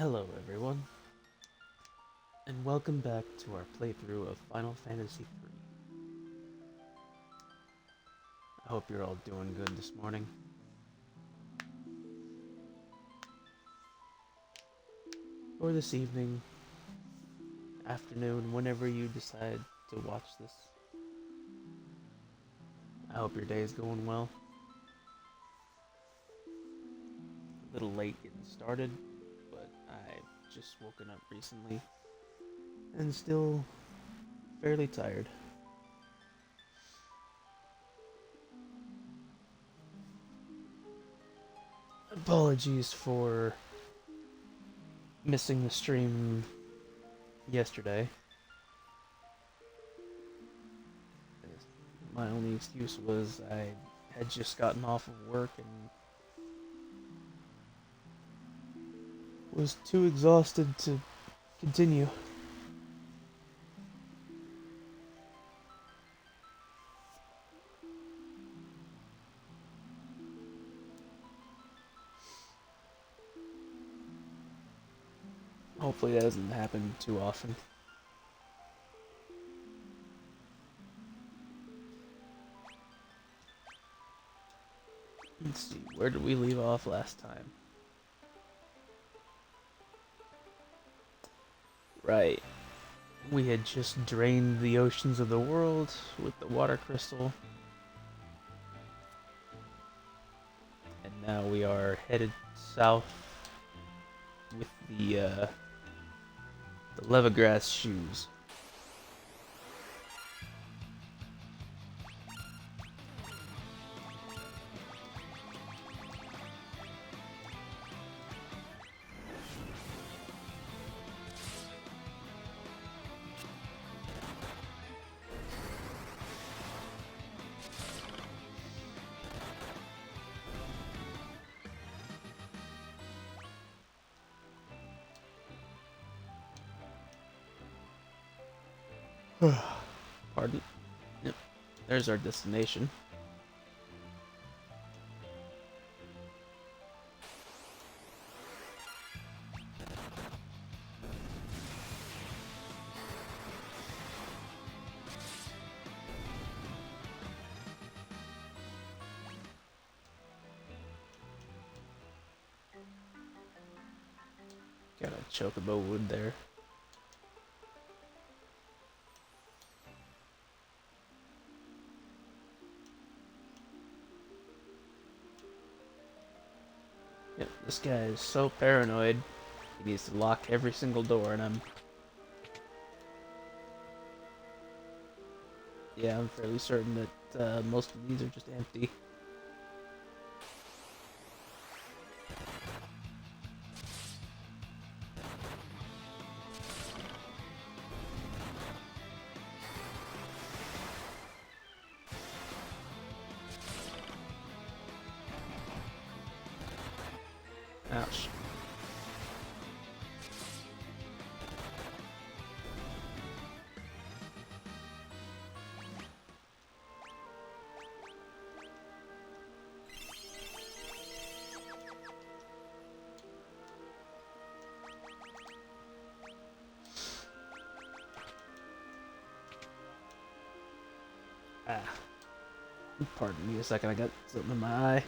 Hello everyone, and welcome back to our playthrough of Final Fantasy III. I hope you're all doing good this morning. Or this evening, afternoon, whenever you decide to watch this. I hope your day is going well. A little late getting started, but I've just woken up recently and still fairly tired. Apologies for missing the stream yesterday. My only excuse was I had just gotten off of work and was too exhausted to continue. Hopefully that doesn't happen too often. Let's see, where did we leave off last time? Right. We had just drained the oceans of the world with the water crystal. And now we are headed south with the Leathergrass shoes. Pardon? Yep, there's our destination. Got a chocobo wood there. Yep, this guy is so paranoid. He needs to lock every single door, and I'm fairly certain that most of these are just empty. Ouch. Ah. Pardon me a second, I got something in my eye.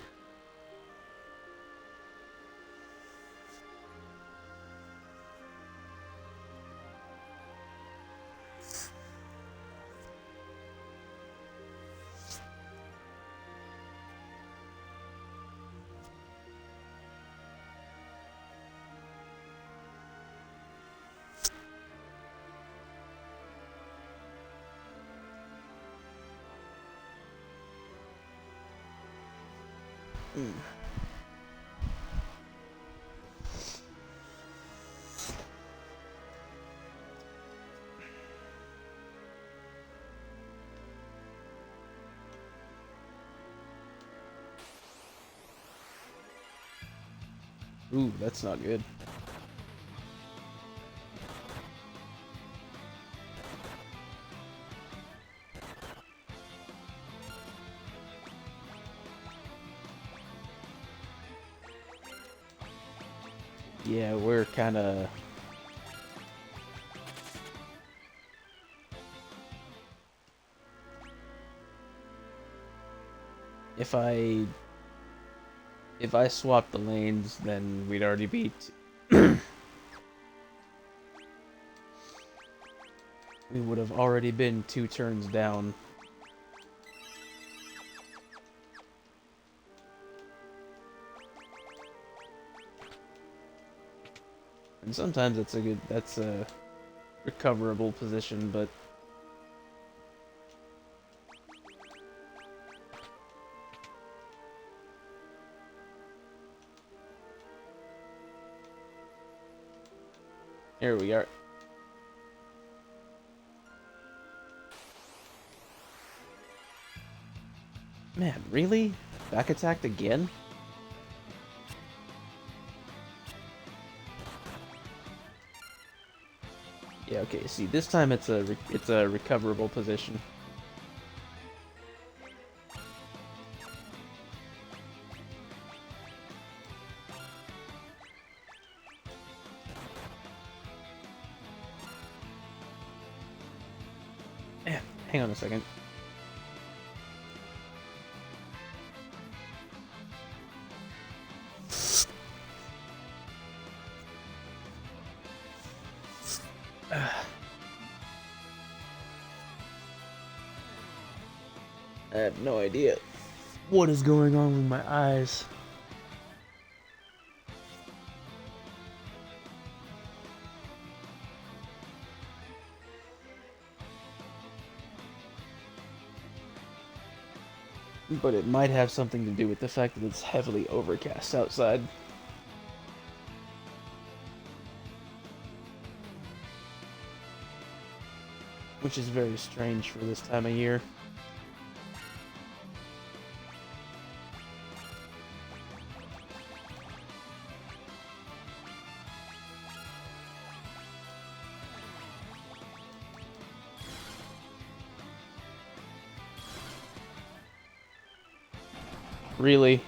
Mm. Ooh, that's not good. Yeah, we're kind of... If I... If I swap the lanes, then we'd already beat... we would have already been 2 turns down. And sometimes that's a recoverable position, but here we are. Man, really? Back attacked again? Yeah, okay, see, this time it's a recoverable position. Man, hang on a second. I have no idea what is going on with my eyes. But it might have something to do with the fact that it's heavily overcast outside. Which is very strange for this time of year. Really?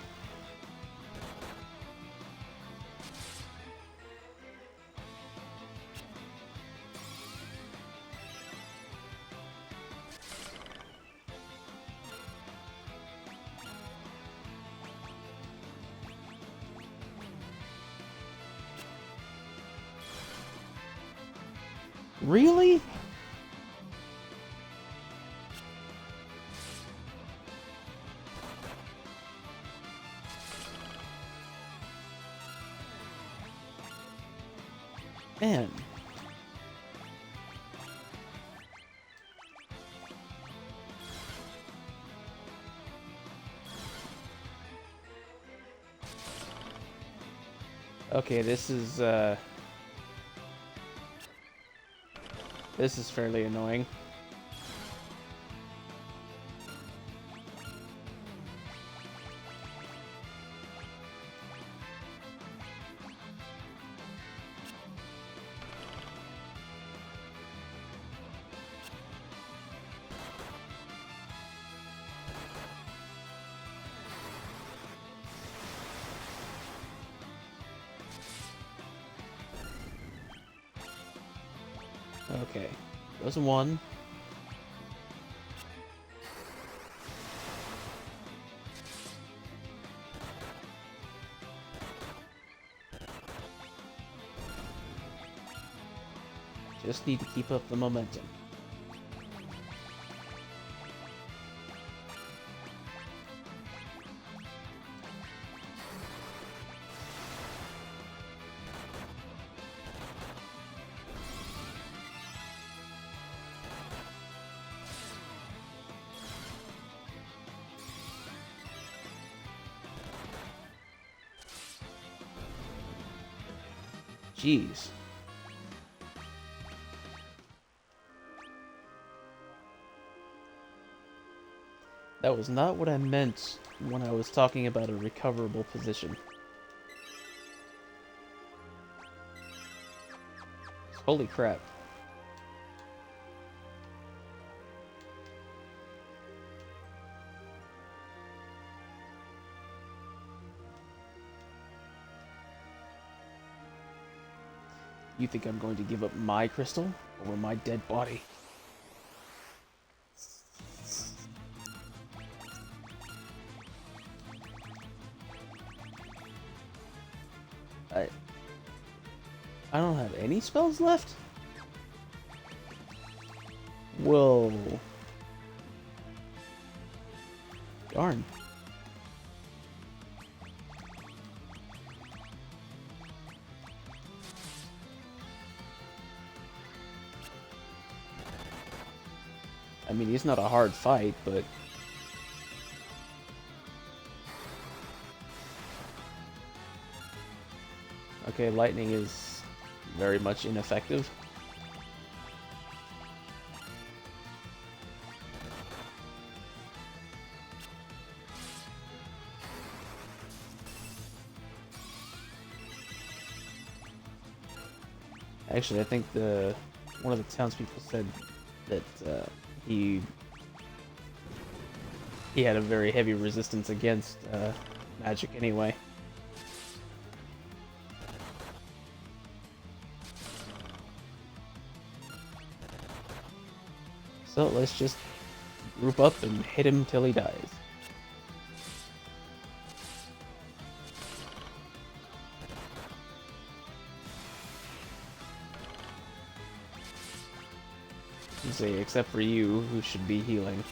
Really? Man. Okay, this is fairly annoying. Okay. Goes one. Just need to keep up the momentum. Jeez. That was not what I meant when I was talking about a recoverable position. Holy crap. You think I'm going to give up my crystal over my dead body? I I don't have any spells left? Whoa. Darn. I mean, it's not a hard fight, but... Okay, lightning is very much ineffective. Actually, I think one of the townspeople said that he had a very heavy resistance against magic anyway. So let's just group up and hit him till he dies. Say, except for you, who should be healing.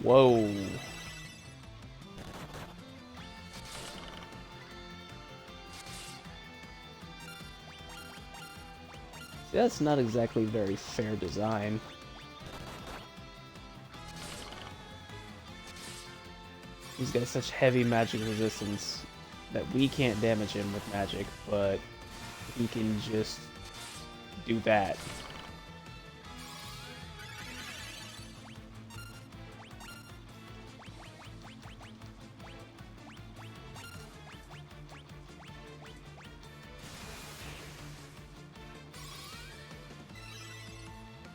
Whoa. See, that's not exactly very fair design. He's got such heavy magic resistance that we can't damage him with magic, but he can just do that.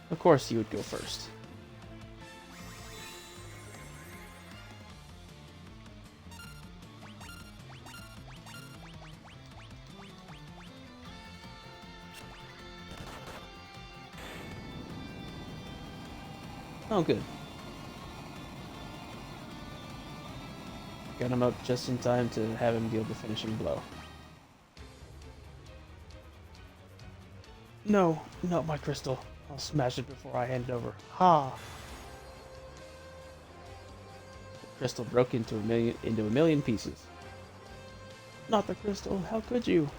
Of course you would go first. Oh, good. Got him up just in time to have him deal the finishing blow. No, not my crystal. I'll smash it before I hand it over. Ha! The crystal broke into a million pieces. Not the crystal, how could you?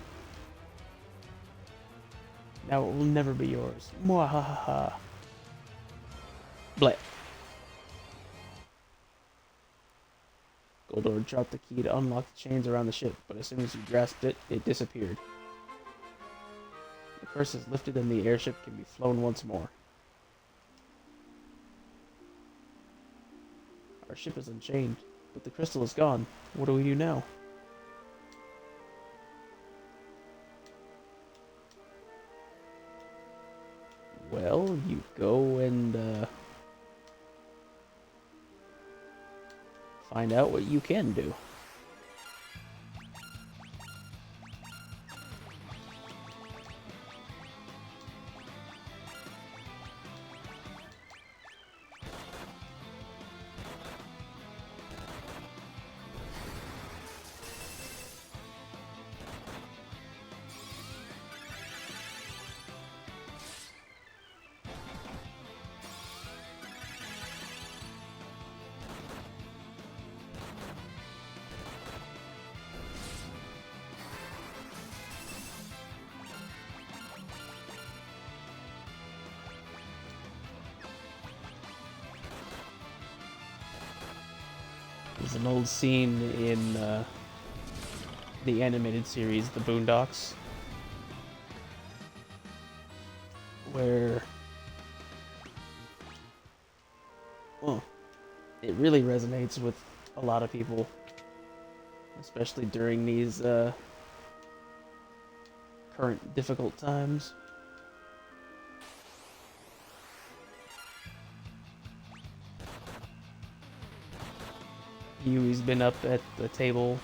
Now it will never be yours. Mwahaha. Bleh. Goldor dropped the key to unlock the chains around the ship, but as soon as he grasped it, it disappeared. The curse is lifted and the airship can be flown once more. Our ship is unchained, but the crystal is gone. What do we do now? Well, you go and find out what you can do. There's an old scene in the animated series, The Boondocks, where, well, it really resonates with a lot of people, especially during these current difficult times. Yui's been up at the table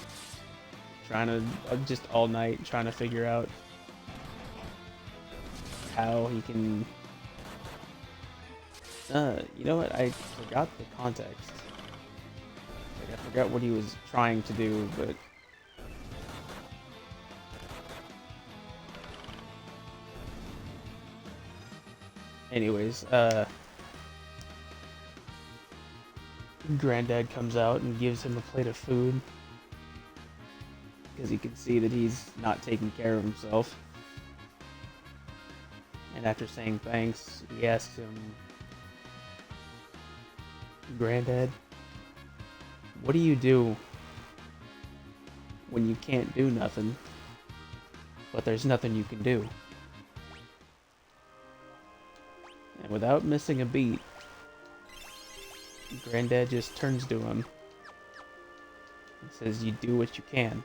trying to, just all night, trying to figure out how he can, you know what, I forgot the context. Like, I forgot what he was trying to do, but anyways, Granddad comes out and gives him a plate of food because he can see that he's not taking care of himself. And after saying thanks, he asks him, "Granddad, what do you do when you can't do nothing, but there's nothing you can do?" And without missing a beat, Granddad just turns to him and says, "You do what you can."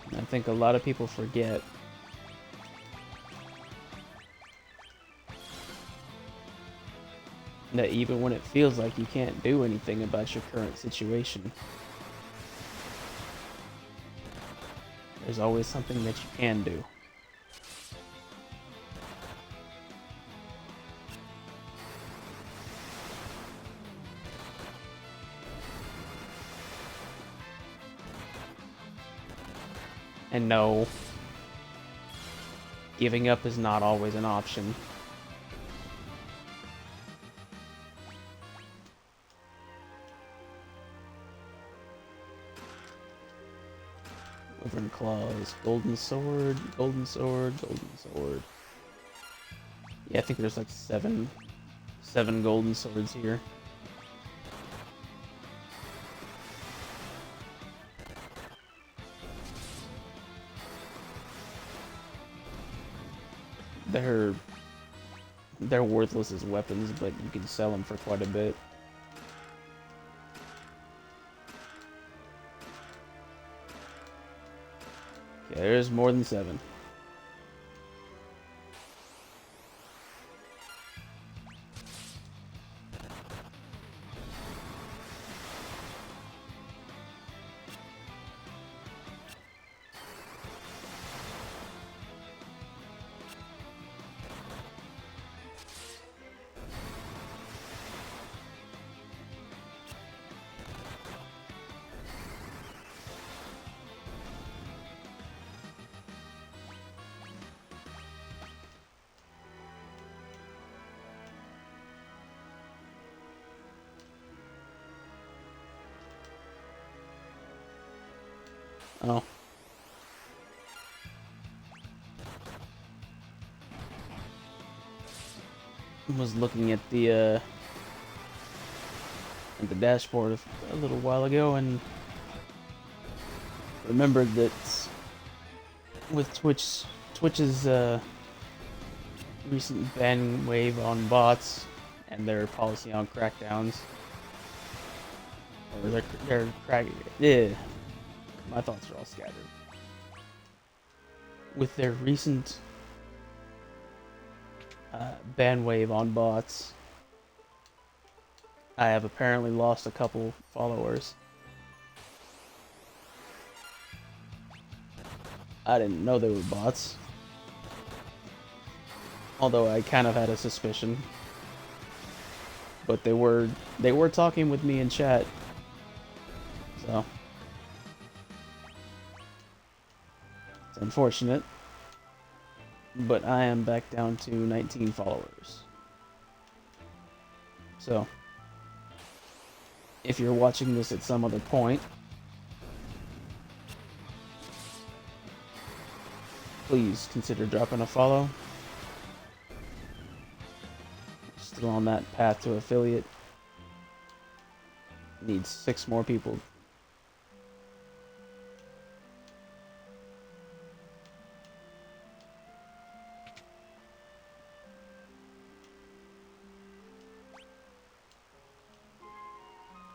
And I think a lot of people forget that even when it feels like you can't do anything about your current situation, there's always something that you can do. And no, giving up is not always an option. Wyvern Claws, Golden Sword, Golden Sword, Golden Sword. Yeah, I think there's like seven Golden Swords here. They're worthless as weapons, but you can sell them for quite a bit. Okay, there's more than 7. Oh. I was looking at the dashboard a little while ago and remembered that with Twitch's recent ban wave on bots and their policy on crackdowns, or their crack, yeah, my thoughts are all scattered. With their recent ban wave on bots, I have apparently lost a couple followers. I didn't know they were bots, although I kind of had a suspicion. But they were talking with me in chat, so it's unfortunate. But I am back down to 19 followers. So, if you're watching this at some other point, please consider dropping a follow. Still on that path to affiliate. Needs 6 more people.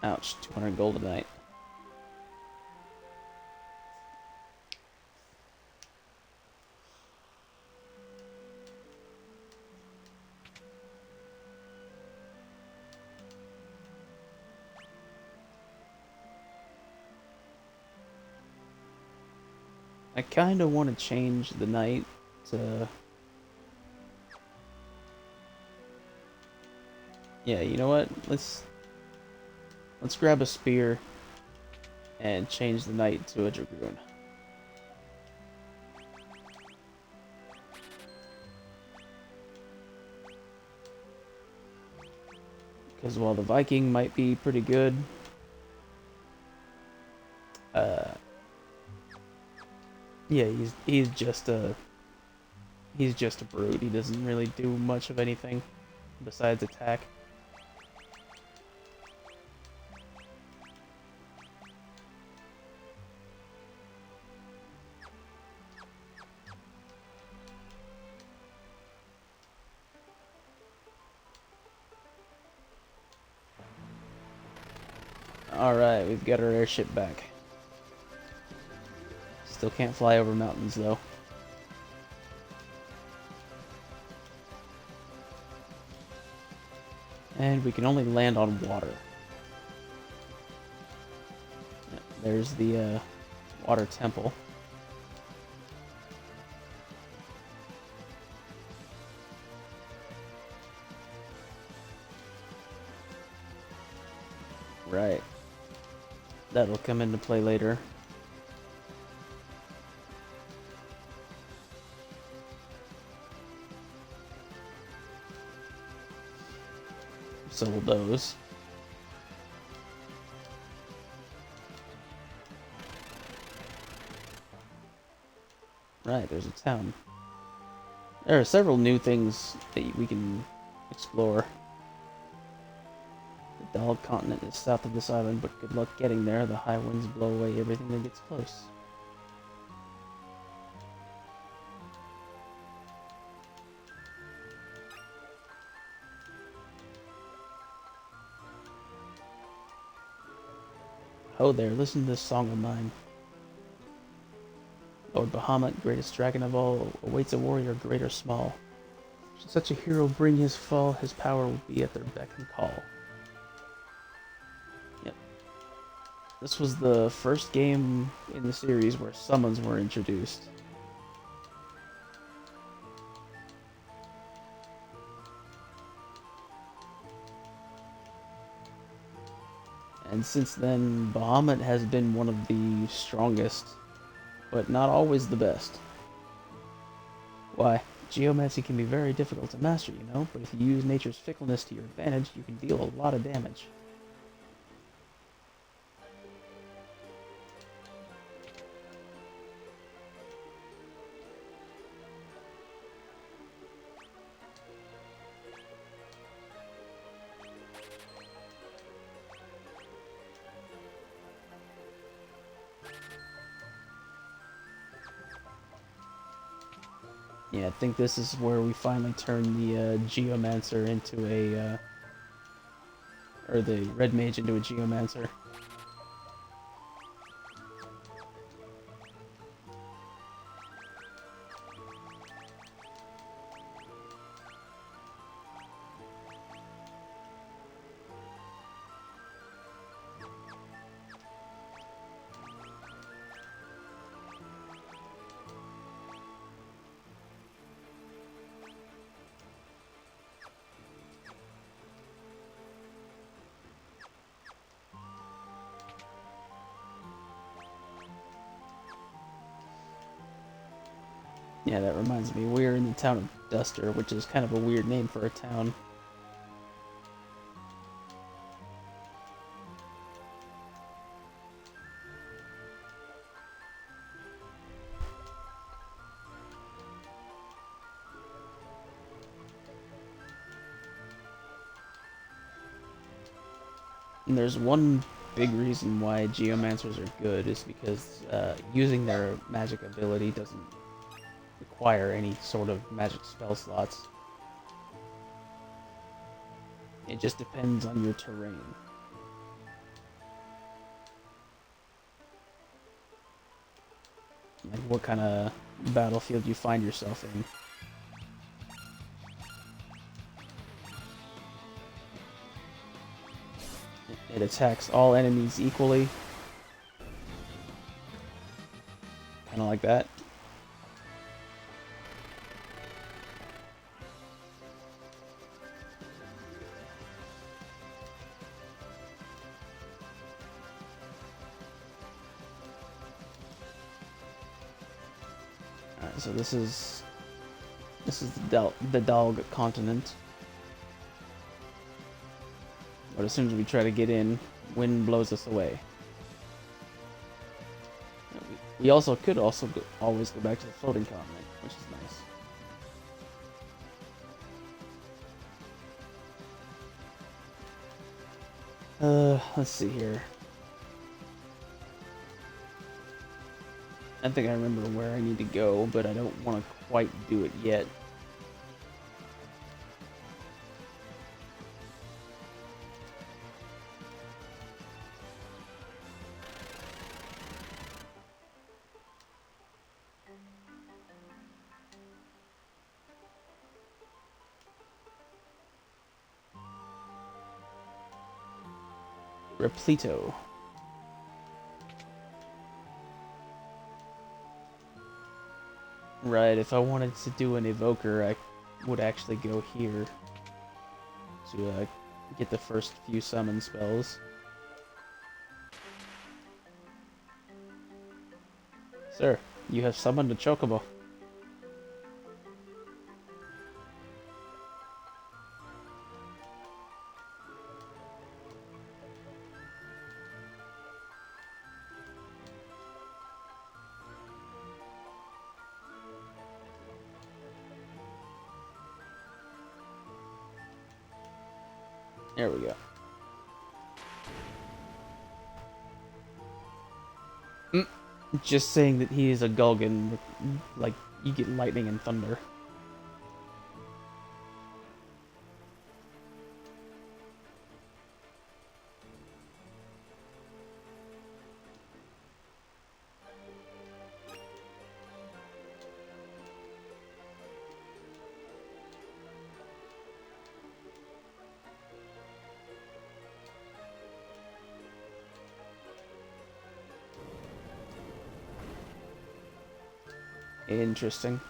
Ouch, 200 gold tonight. I kind of want to change the night to... Yeah, you know what? Let's grab a spear and change the knight to a dragoon. Because while the Viking might be pretty good, yeah, he's just a brute. He doesn't really do much of anything besides attack. Alright, we've got our airship back. Still can't fly over mountains, though. And we can only land on water. There's the water temple. Right. That'll come into play later. So will those. Right, there's a town. There are several new things that we can explore. The Dog Continent is south of this island, but good luck getting there. The high winds blow away everything that gets close. Oh there, listen to this song of mine. Lord Bahamut, greatest dragon of all, awaits a warrior great or small. Should such a hero bring his fall, his power will be at their beck and call. Yep. This was the first game in the series where summons were introduced. And since then, Bahamut has been one of the strongest, but not always the best. Why, geomancy can be very difficult to master, you know, but if you use nature's fickleness to your advantage, you can deal a lot of damage. Yeah, I think this is where we finally turn the Geomancer into a, or the Red Mage into a Geomancer. Yeah, that reminds me, we're in the town of Duster, which is kind of a weird name for a town. And there's one big reason why Geomancers are good is because using their magic ability doesn't require any sort of magic spell slots. It just depends on your terrain. Like what kind of battlefield you find yourself in. It attacks all enemies equally. Kind of like that. Alright, so this is the Dalg continent. But as soon as we try to get in, wind blows us away. We also could always go back to the floating continent, which is nice. Let's see here. I think I remember where I need to go, but I don't want to quite do it yet. Repleto. Right, if I wanted to do an evoker, I would actually go here to get the first few summon spells. Sir, you have summoned a chocobo. There we go. Just saying that he is a Gulgan, like, you get lightning and thunder. Interesting.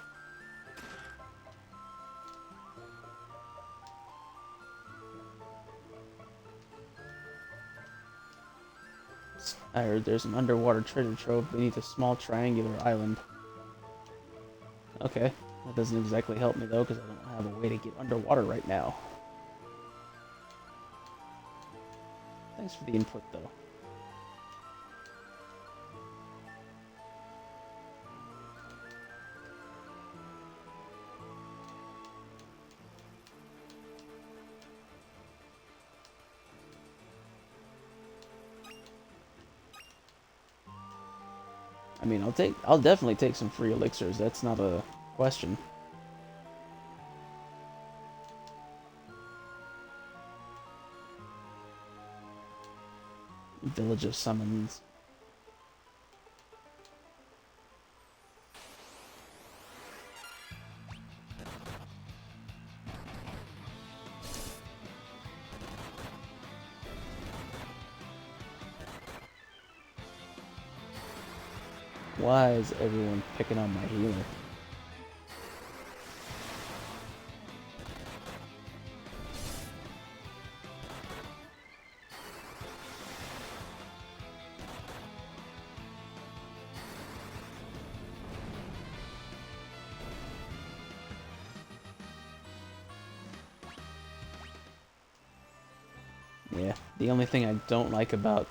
I heard there's an underwater treasure trove beneath a small triangular island. Okay, that doesn't exactly help me though, because I don't have a way to get underwater right now. Thanks for the input though. I mean, I'll definitely take some free elixirs. That's not a question. Village of Summons. Why is everyone picking on my healer? Yeah, the only thing I don't like about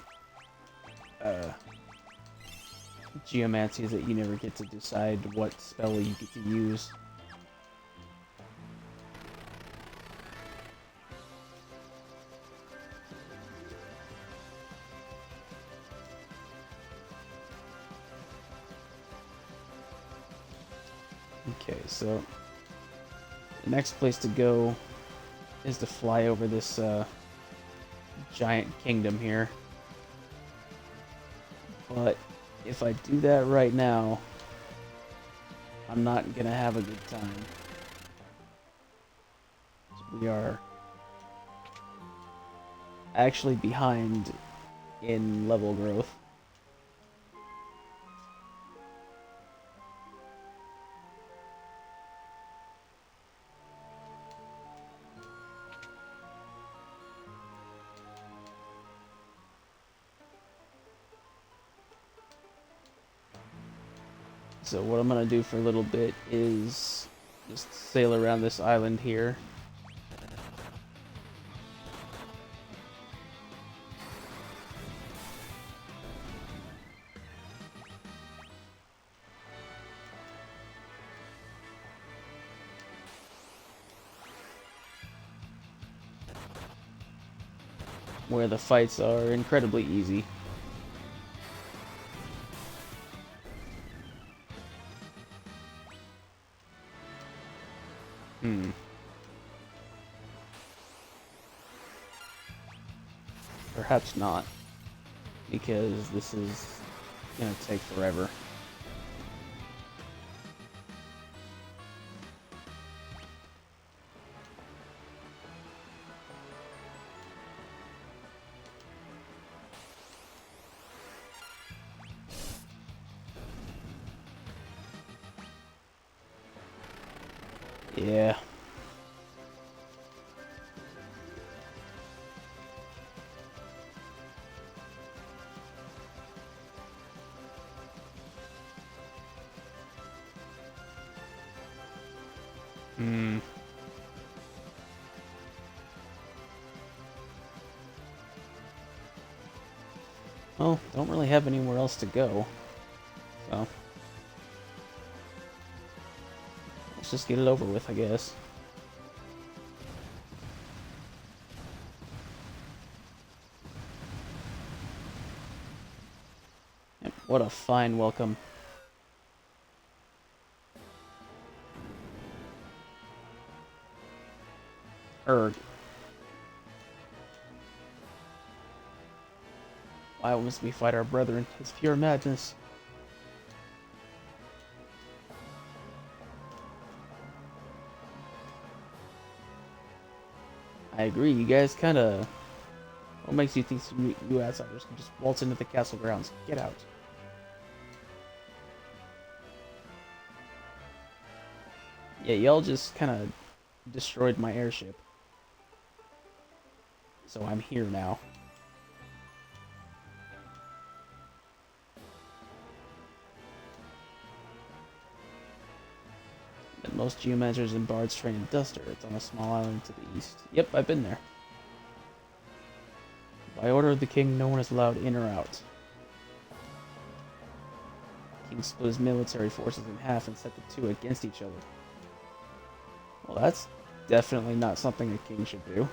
Geomancy is that you never get to decide what spell you get to use. Okay, so the next place to go is to fly over this giant kingdom here. But if I do that right now, I'm not gonna have a good time. So we are actually behind in level growth. So what I'm gonna do for a little bit is just sail around this island here. Where the fights are incredibly easy. Hmm. Perhaps not, because this is gonna take forever. Yeah. Hmm. Well, don't really have anywhere else to go, so let's just get it over with, I guess. Yep, what a fine welcome. Erg. Why must we fight our brethren? It's pure madness. I agree, you guys kinda... What makes you think you outsiders can just waltz into the castle grounds? Get out. Yeah, y'all just kinda destroyed my airship. So I'm here now. But most geomancers and bards train in Duster. It's on a small island to the east. Yep, I've been there. By order of the king, no one is allowed in or out. The king split his military forces in half and set the two against each other. Well, that's definitely not something a king should do.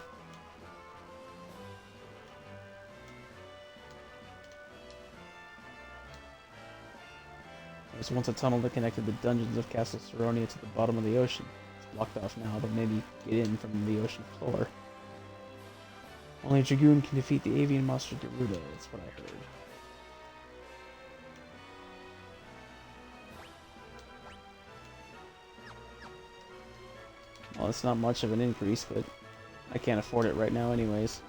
There was once a tunnel that connected the dungeons of Castle Saronia to the bottom of the ocean. It's blocked off now, but maybe get in from the ocean floor. Only a dragoon can defeat the avian monster Gerudo, that's what I heard. Well, it's not much of an increase, but I can't afford it right now anyways.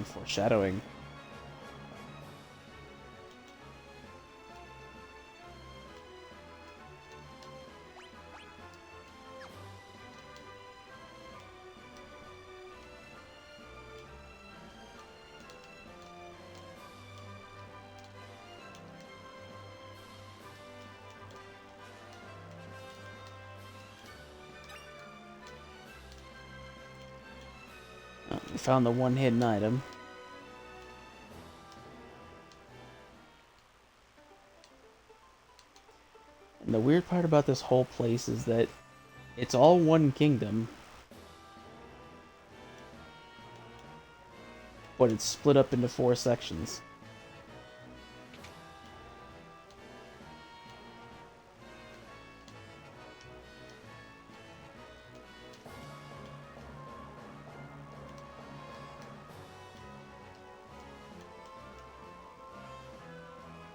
Foreshadowing. Oh, we found the one hidden item. And the weird part about this whole place is that it's all one kingdom. but it's split up into 4 sections.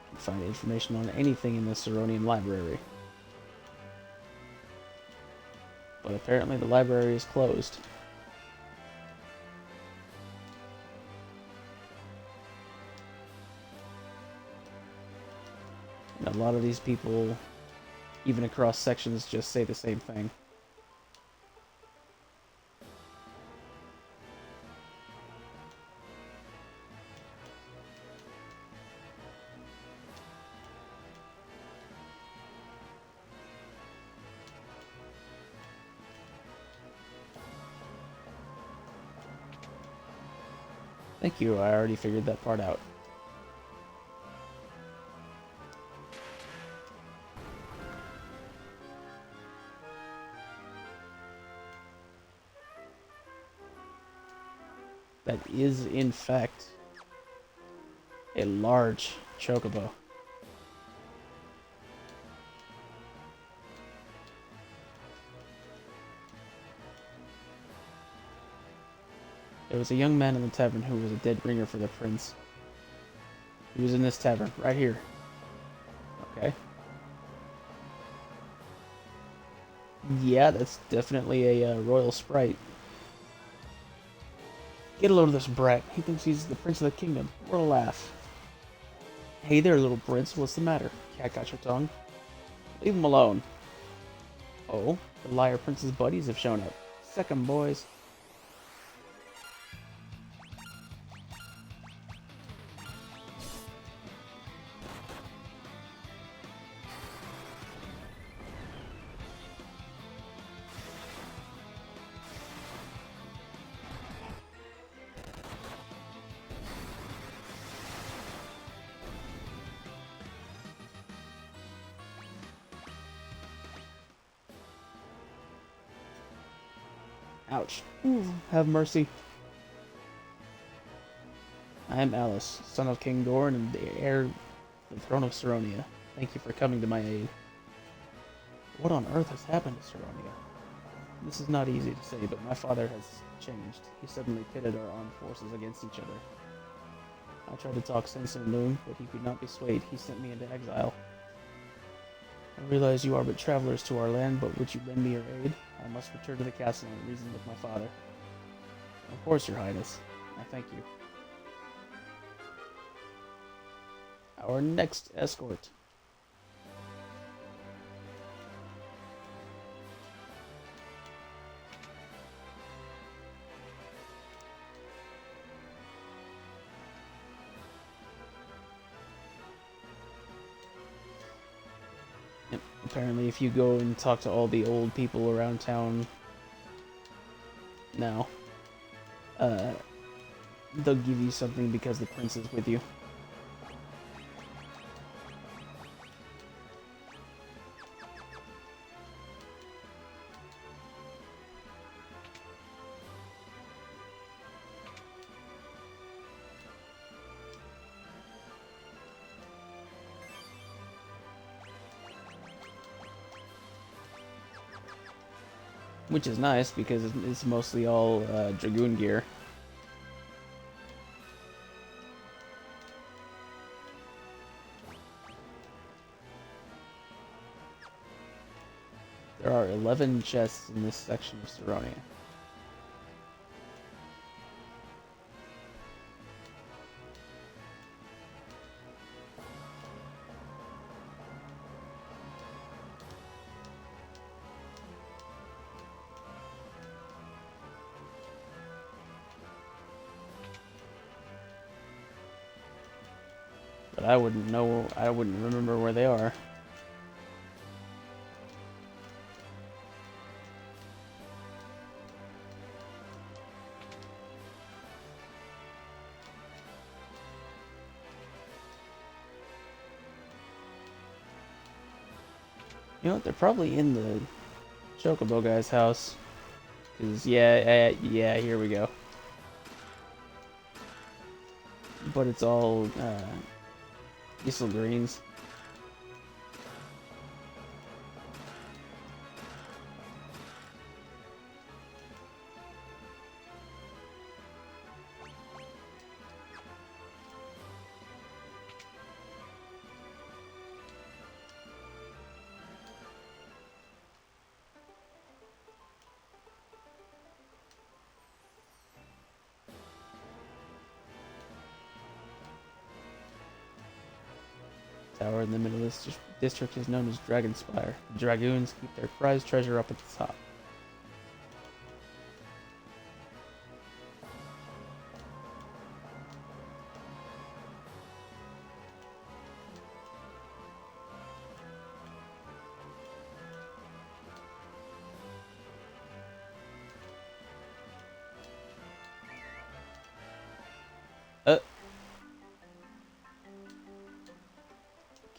You can find information on anything in the Ceronian library. But apparently the library is closed. And a lot of these people, even across sections, just say the same thing. Thank you, I already figured that part out. That is, in fact, a large chocobo. There was a young man in the tavern who was a dead ringer for the prince. He was in this tavern, right here. Okay. Yeah, that's definitely a royal sprite. Get a load of this brat. He thinks he's the prince of the kingdom. What a laugh. Hey there, little prince. What's the matter? Cat got your tongue? Leave him alone. Oh, the liar prince's buddies have shown up. Second, boys. Ouch. Have mercy. I am Alice, son of King Gorin and the heir of the throne of Saronia. Thank you for coming to my aid. What on earth has happened to Saronia? This is not easy to say, but my father has changed. He suddenly pitted our armed forces against each other. I tried to talk sense into him, but he could not be swayed. He sent me into exile. I realize you are but travelers to our land, but would you lend me your aid? I must return to the castle and reason with my father. Of course, your highness. I thank you. Our next escort. Yep. Apparently, if you go and talk to all the old people around town now, they'll give you something because the prince is with you. Which is nice because it's mostly all Dragoon gear. There are 11 chests in this section of Saronia. But I wouldn't know, I wouldn't remember where they are. You know what, they're probably in the Chocobo guy's house. Cause yeah, here we go. but it's all diesel greens. Tower in the middle of this district is known as Dragon Spire. The Dragoons keep their prized treasure up at the top.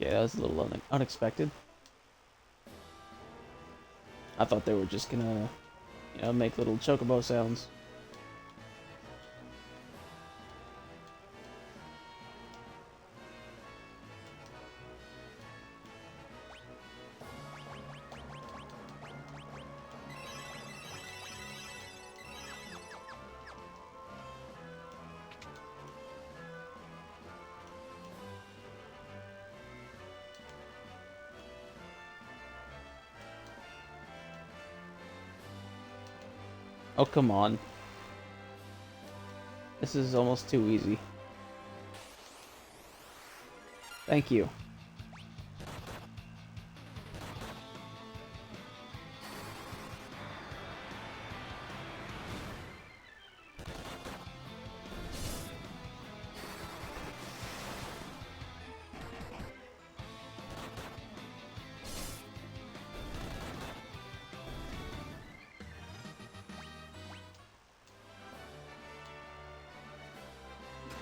Okay, that was a little unexpected. I thought they were just gonna, make little chocobo sounds. Oh, come on. This is almost too easy. Thank you.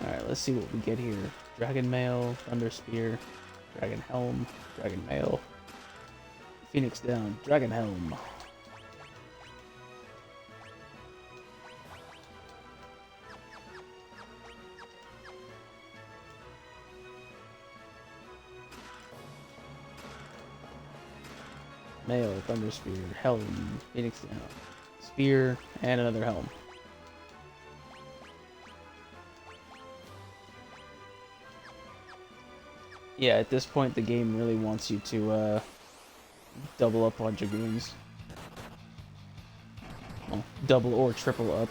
Alright, let's see what we get here. Dragon Mail, Thunder Spear, Dragon Helm, Dragon Mail, Phoenix down, Dragon Helm. Mail, Thunder Spear, Helm, Phoenix down, Spear, and another Helm. Yeah, at this point the game really wants you to double up on Dragoons. Well, double or triple up.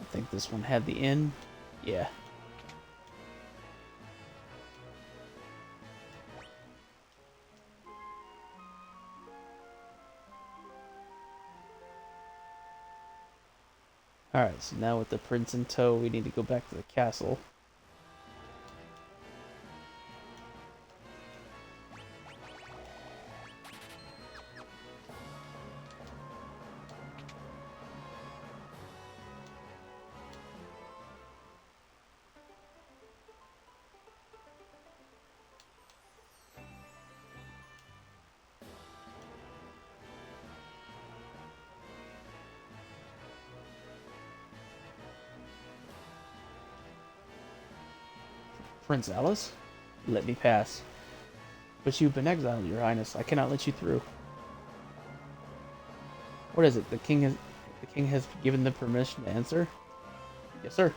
I think this one had the inn. Yeah. Alright, so now with the prince in tow, we need to go back to the castle. Prince Alice? Let me pass. But you've been exiled, Your Highness. I cannot let you through. What is it? The king has given the permission to answer? Yes, sir.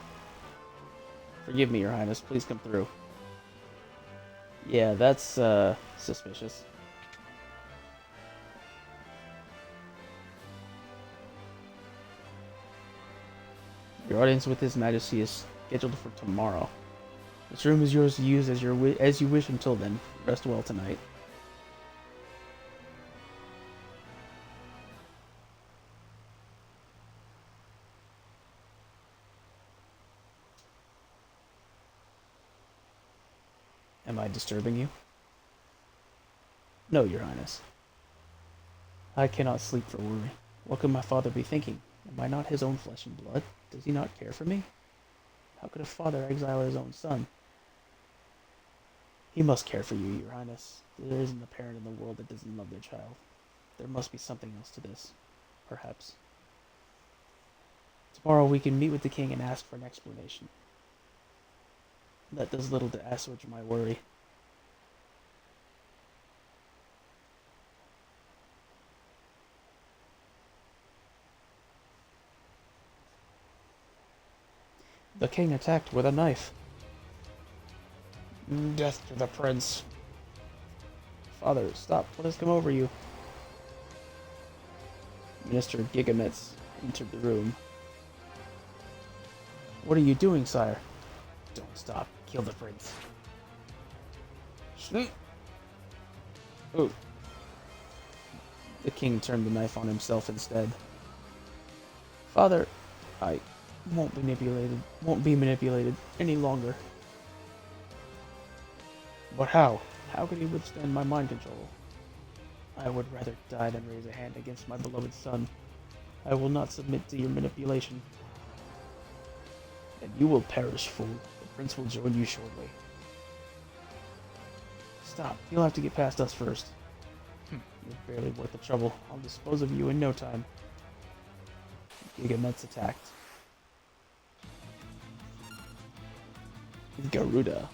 Forgive me, Your Highness. Please come through. Yeah, that's suspicious. Your audience with His Majesty is scheduled for tomorrow. This room is yours to use as you wish until then. Rest well tonight. Am I disturbing you? No, Your Highness. I cannot sleep for worry. What could my father be thinking? Am I not his own flesh and blood? Does he not care for me? How could a father exile his own son? He must care for you, Your Highness. There isn't a parent in the world that doesn't love their child. There must be something else to this. Perhaps. Tomorrow we can meet with the king and ask for an explanation. That does little to assuage my worry. The king attacked with a knife. Death to the prince. Father, stop. What has come over you? Minister Gigametz entered the room. What are you doing, sire? Don't stop. Kill the prince. Ooh. The king turned the knife on himself instead. Father, I won't be manipulated any longer. But how? How could he withstand my mind control? I would rather die than raise a hand against my beloved son. I will not submit to your manipulation. And you will perish, fool. The prince will join you shortly. Stop. You'll have to get past us first. You're barely worth the trouble. I'll dispose of you in no time. Gigametz attacked. Garuda.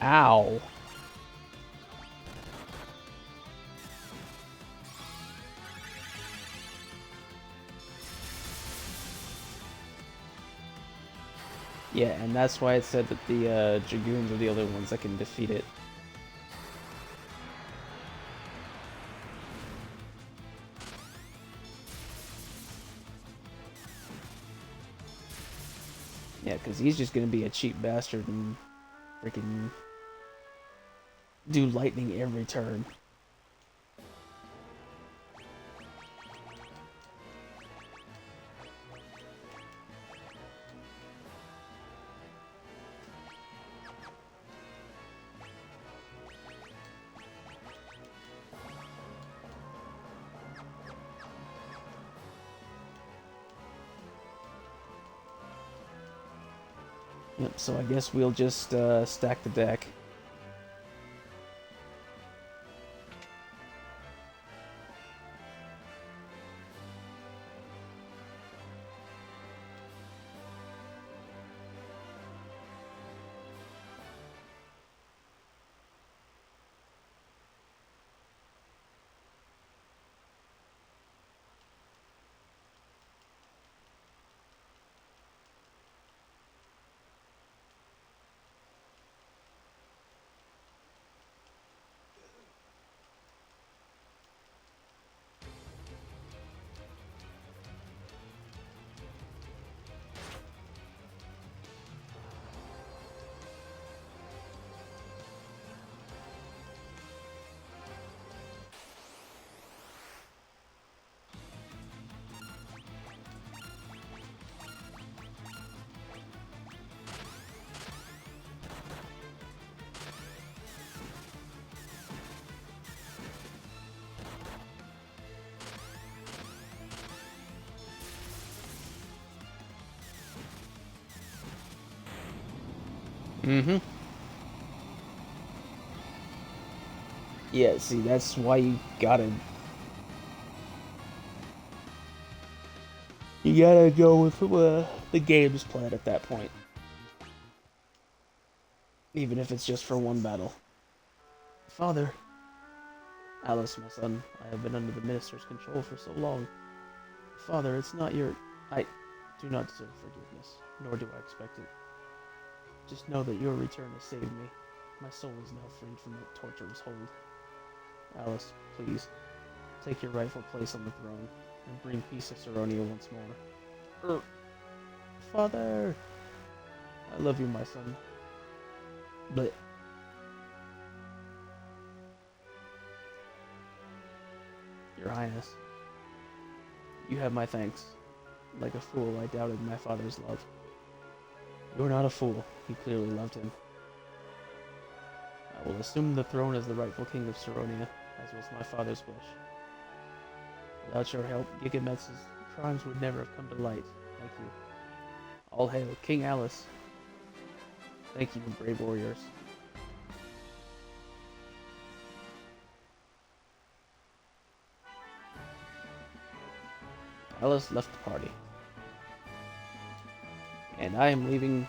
Ow. Yeah, and that's why it said that the Dragoons are the other ones that can defeat it. Yeah, because he's just gonna be a cheap bastard and freaking do lightning every turn. Yep, so I guess we'll just stack the deck. Mm-hmm. Yeah, see, that's why you gotta go with the game's plan at that point, even if it's just for one battle. Father, Alice, my son, I have been under the minister's control for so long. Father, it's not your... I do not deserve forgiveness, nor do I expect it. Just know that your return has saved me. My soul is now freed from that torturous hold. Alice, please, take your rightful place on the throne, and bring peace to Saronia once more. Father! I love you, my son. But Your Highness, you have my thanks. Like a fool, I doubted my father's love. You are not a fool. You clearly loved him. I will assume the throne as the rightful king of Saronia, as was my father's wish. Without your help, Gigametz's crimes would never have come to light. Thank you. All hail, King Alice. Thank you, brave warriors. Alice left the party. And I am leaving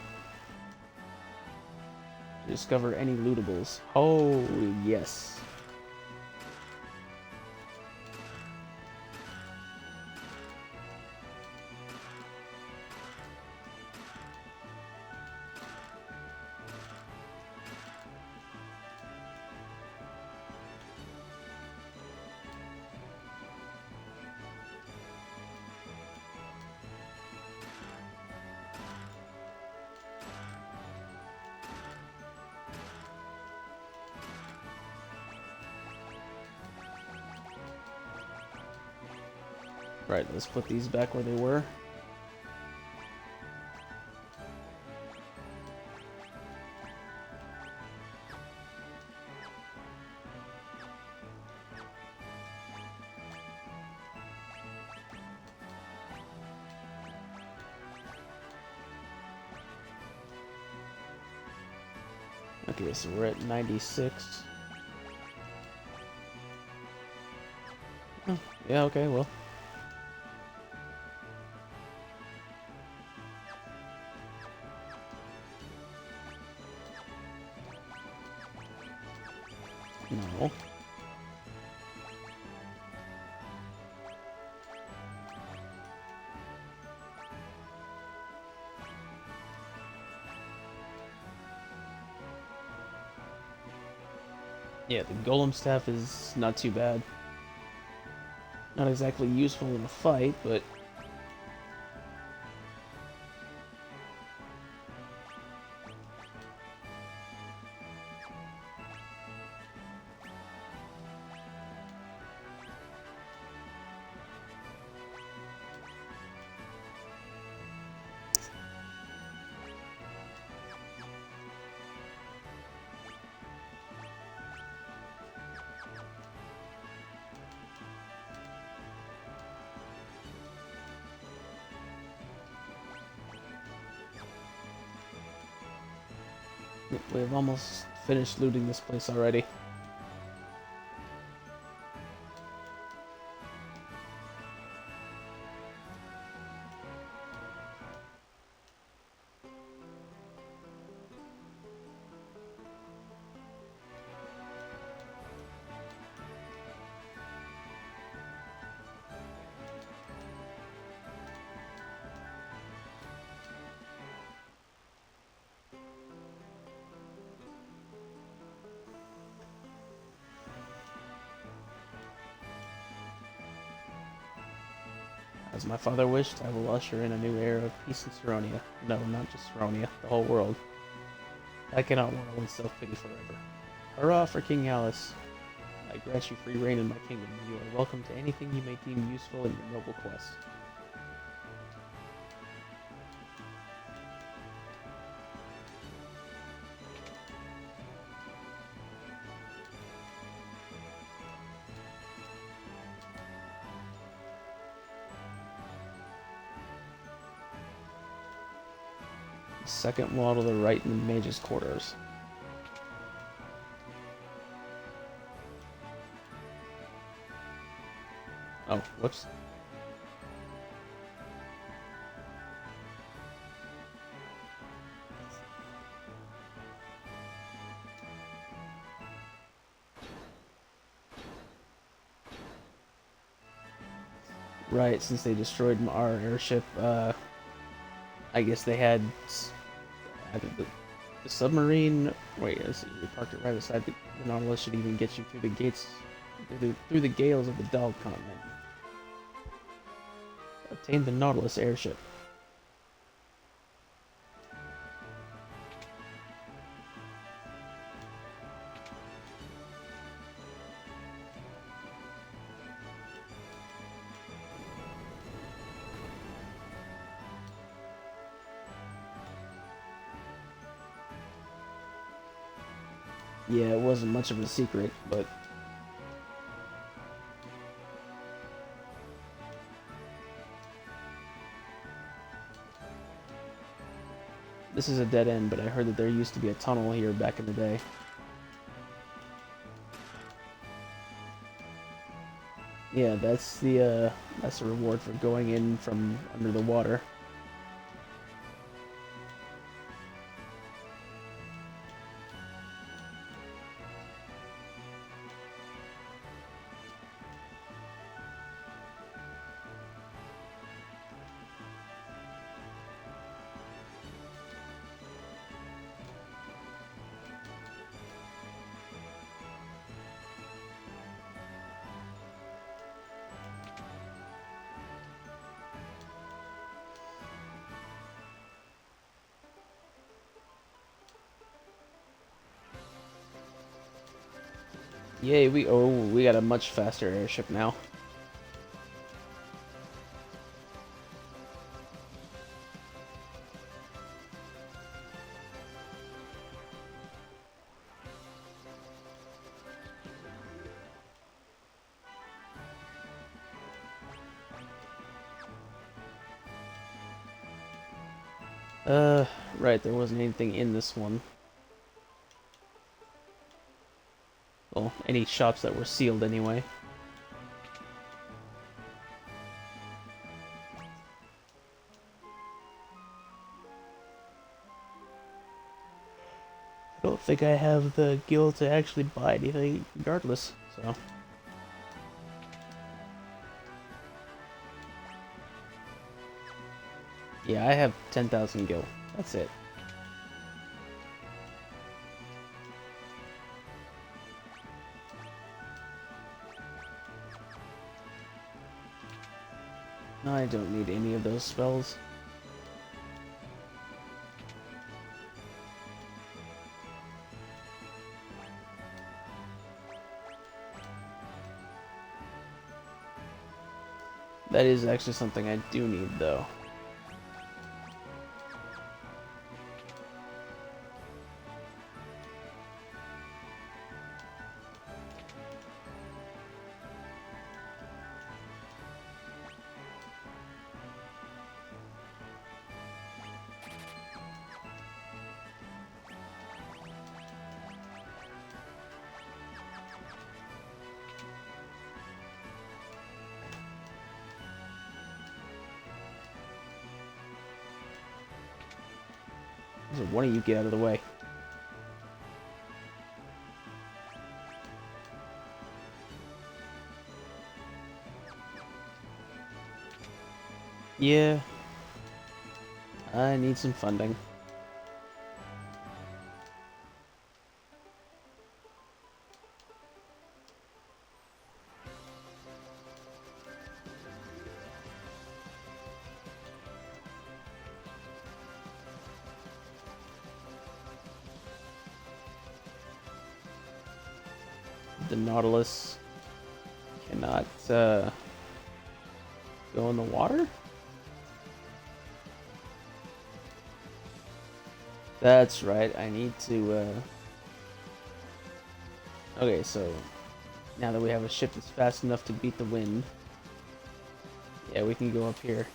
to discover any lootables. Oh, yes. Right, let's put these back where they were. Okay, so we're at 96. Oh, yeah, okay, well. No. Yeah, the golem staff is not too bad. Not exactly useful in a fight, but... we've almost finished looting this place already. As my father wished, I will usher in a new era of peace in Saronia. No, not just Saronia, the whole world. I cannot wallow in self-pity forever. Hurrah for King Alice! I grant you free reign in my kingdom, and you are welcome to anything you may deem useful in your noble quest. Second wall to the right in the mage's quarters. Oh, whoops. Right, since they destroyed our airship, I guess they had either the submarine. Wait, we parked it right beside the Nautilus. Should even get you through the gates, through the gales of the Dog Continent. Obtain the Nautilus airship. Yeah, it wasn't much of a secret, but this is a dead end, but I heard that there used to be a tunnel here back in the day. Yeah, that's the reward for going in from under the water. Yay, we got a much faster airship now. Right, there wasn't anything in this one. Well, any shops that were sealed anyway. I don't think I have the gil to actually buy anything regardless, so. Yeah, I have 10,000 gil. That's it. No, I don't need any of those spells. That is actually something I do need, though. So one of you get out of the way. Yeah. I need some funding. The Nautilus cannot go in the water? That's right, I need to okay, so now that we have a ship that's fast enough to beat the wind, yeah, we can go up here.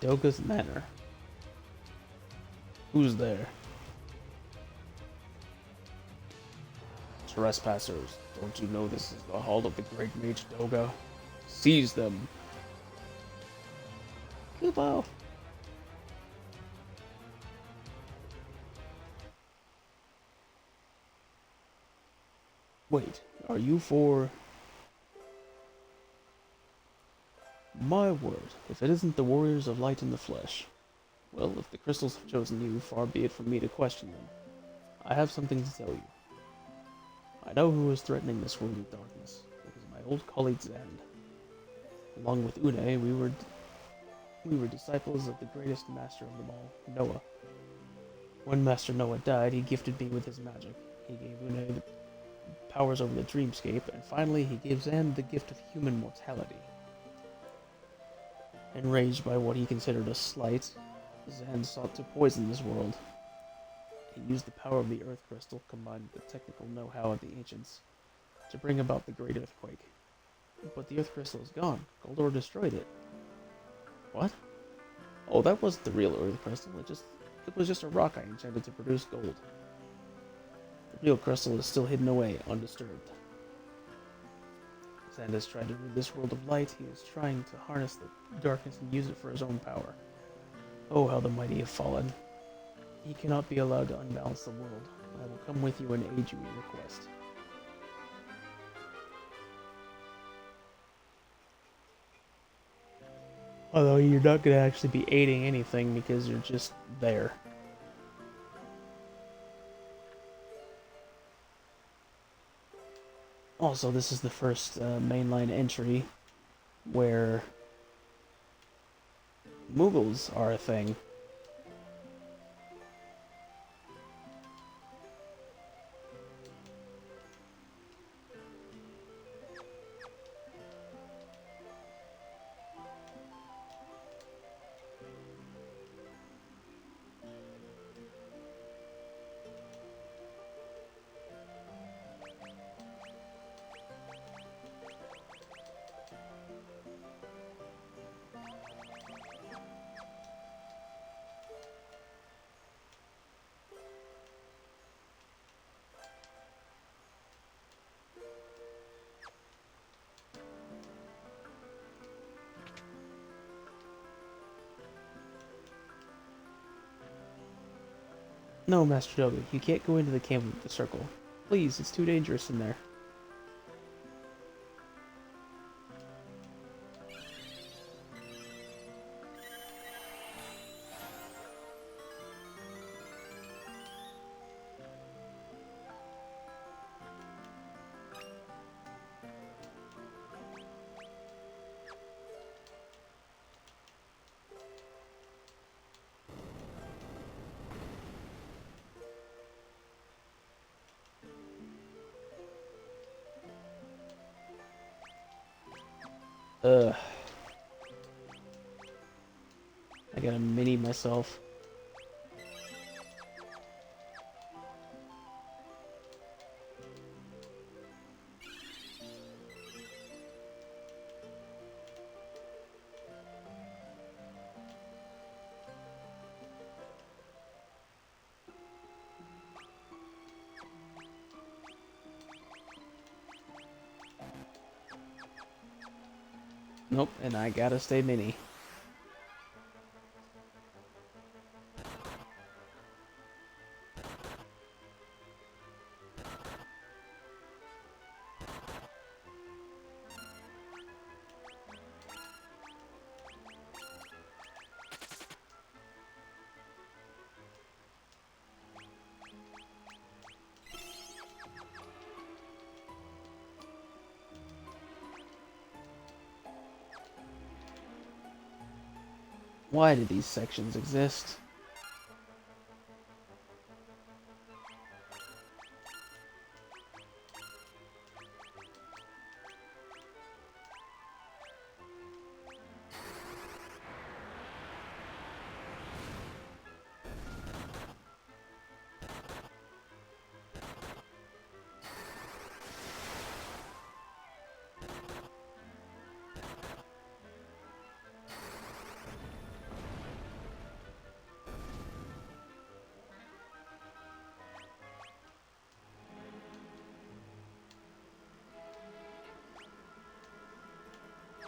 Doga's Manor. Who's there? Trespassers, don't you know this is the hall of the great mage Doga? Seize them! Kubo! Wait, are you for... My word, if it isn't the warriors of light in the flesh. Well, if the crystals have chosen you, far be it from me to question them. I have something to tell you. I know who is threatening this world of darkness. It is my old colleague Zand. Along with Une, we were disciples of the greatest master of them all, Noah. When Master Noah died, he gifted me with his magic. He gave Une the powers over the dreamscape, and finally he gave Zand the gift of human mortality. Enraged by what he considered a slight, Zand sought to poison this world. He used the power of the Earth Crystal, combined with the technical know-how of the ancients, to bring about the Great Earthquake. But the Earth Crystal is gone. Goldor destroyed it. What? Oh, that wasn't the real Earth Crystal. It was just a rock I enchanted to produce gold. The real crystal is still hidden away, undisturbed. Zand has tried to rid this world of light. He is trying to harness the darkness and use it for his own power. Oh, how the mighty have fallen. He cannot be allowed to unbalance the world. I will come with you and aid you in your quest. Although you're not going to actually be aiding anything because you're just there. Also, this is the first mainline entry where Muggles are a thing. No, Master Doga, you can't go into the camp with the circle. Please, it's too dangerous in there. Ugh. I gotta mini myself. Nope, and I gotta stay mini. Why do these sections exist?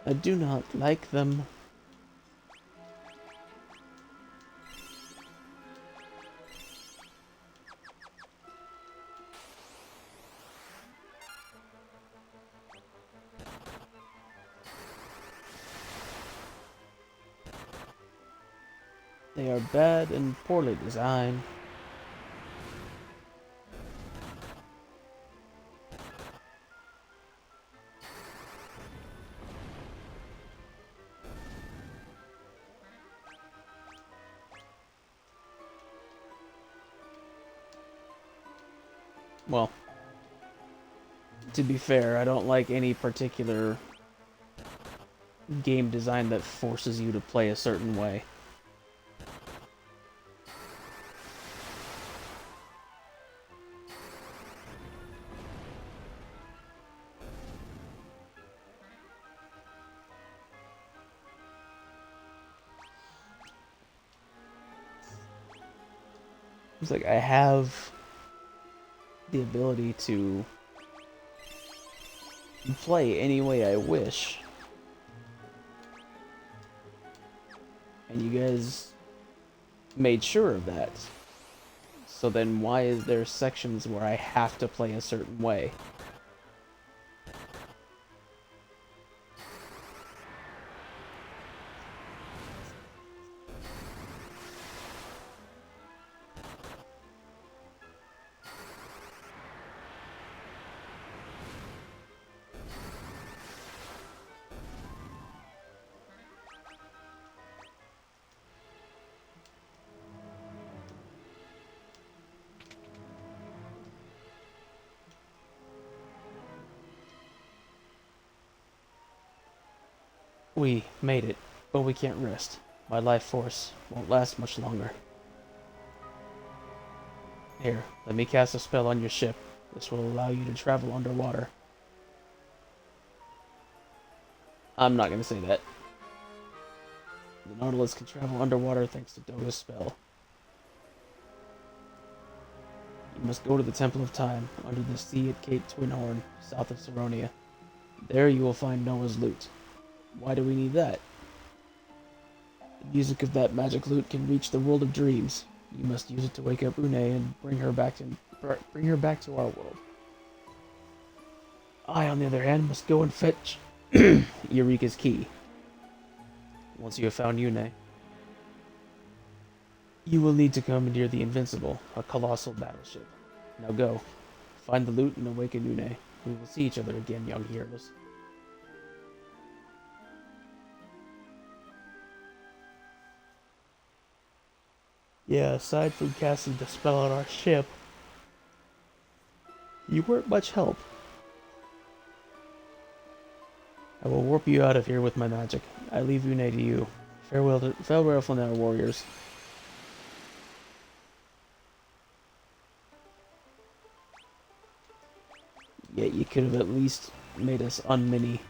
I do not like them. They are bad and poorly designed. Well, to be fair, I don't like any particular game design that forces you to play a certain way. It's like I have the ability to play any way I wish. And you guys made sure of that. So then why is there sections where I have to play a certain way? We made it, but we can't rest. My life force won't last much longer. Here, let me cast a spell on your ship. This will allow you to travel underwater. I'm not gonna say that. The Nautilus can travel underwater thanks to Dota's spell. You must go to the Temple of Time, under the sea at Cape Twinhorn, south of Saronia. There you will find Noah's lute. Why do we need that? The music of that magic lute can reach the world of dreams. You must use it to wake up Une and bring her back to our world. I, on the other hand, must go and fetch Eureka's key. Once you have found Une, you will need to commandeer the Invincible, a colossal battleship. Now go. Find the lute and awaken Une. We will see each other again, young heroes. Yeah, aside from casting the spell on our ship, you weren't much help. I will warp you out of here with my magic. I leave Une to you. Farewell from our warriors. Yeah, you could have at least made us unmini.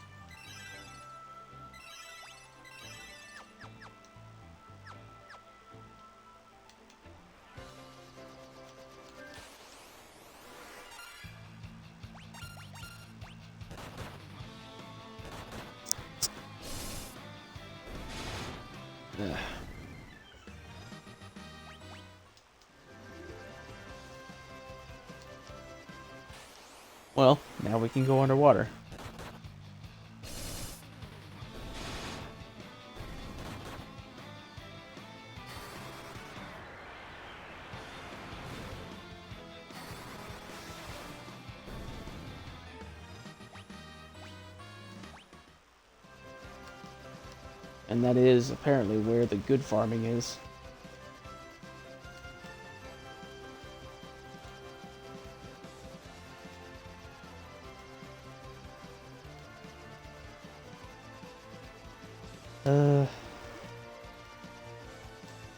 Well, now we can go underwater. And that is apparently where the good farming is.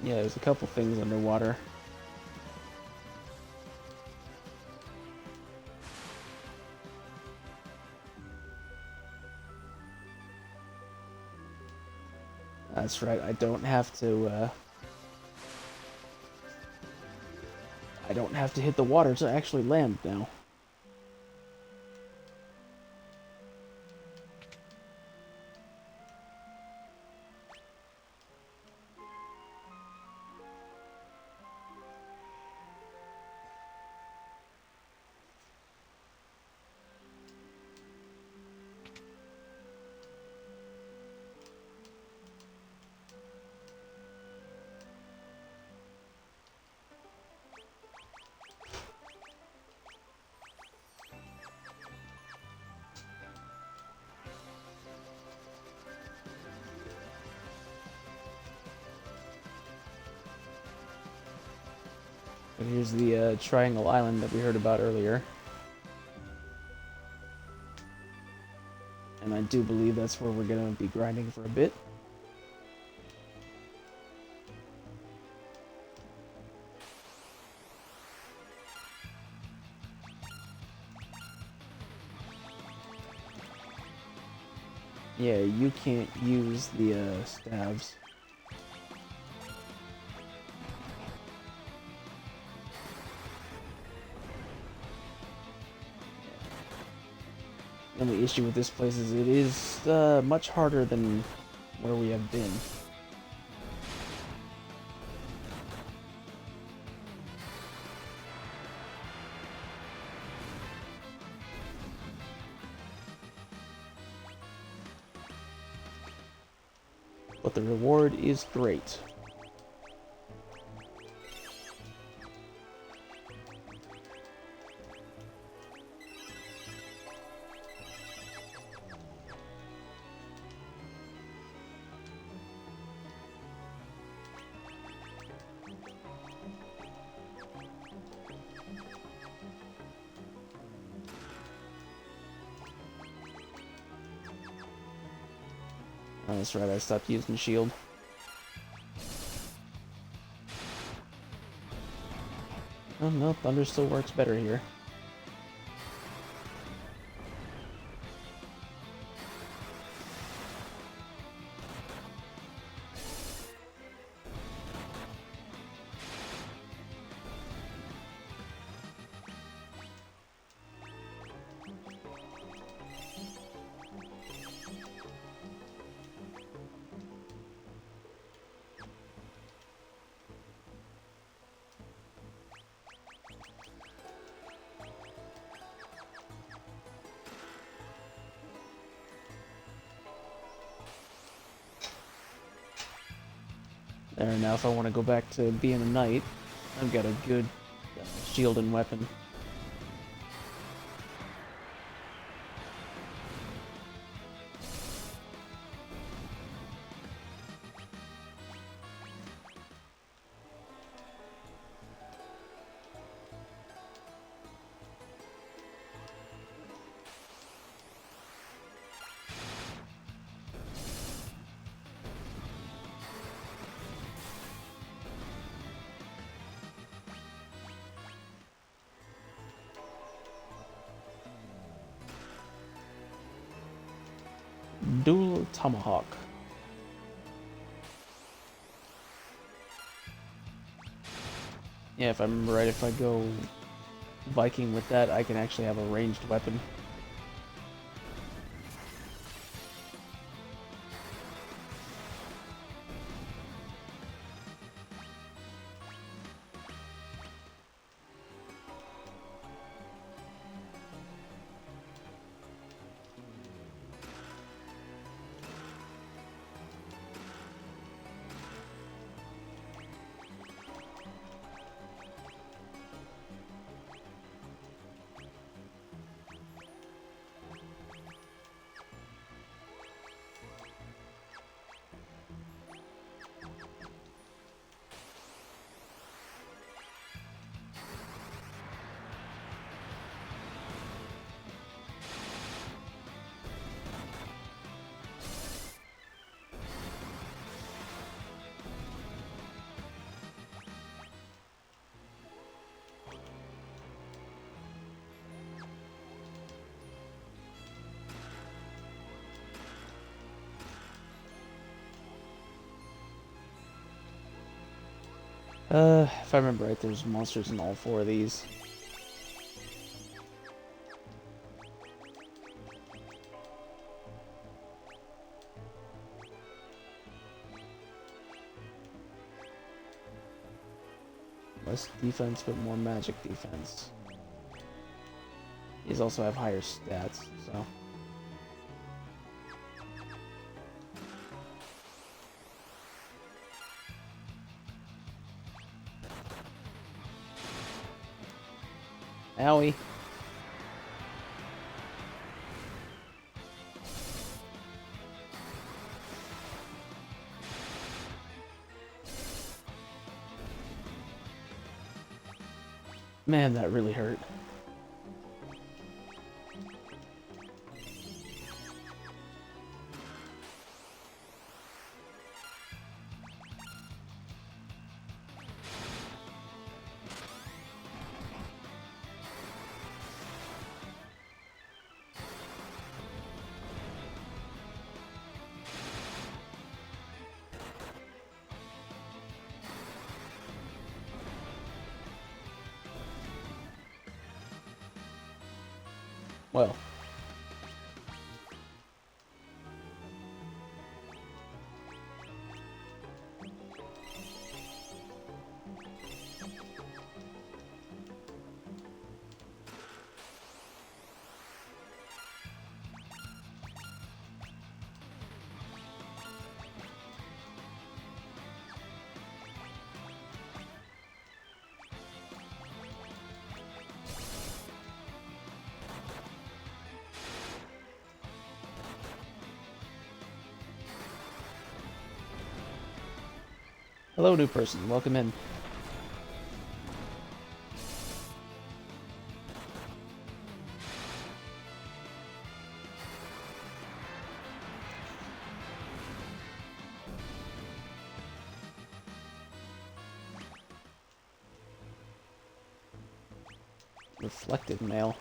Yeah, there's a couple things underwater. That's right, I don't have to hit the water to actually land now. But here's the Triangle Island that we heard about earlier. And I do believe that's where we're going to be grinding for a bit. Yeah, you can't use the staves. The only issue with this place is it is much harder than where we have been. But the reward is great. Oh, that's right, I stopped using shield. Oh no, thunder still works better here. There, now if I want to go back to being a knight, I've got a good shield and weapon. Dual Tomahawk. Yeah, if I remember right, if I go Viking with that, I can actually have a ranged weapon. If I remember right, there's monsters in all four of these. Less defense, but more magic defense. These also have higher stats, so... Owie. Man, that really hurt. Well, hello, new person. Welcome in. Reflective mail.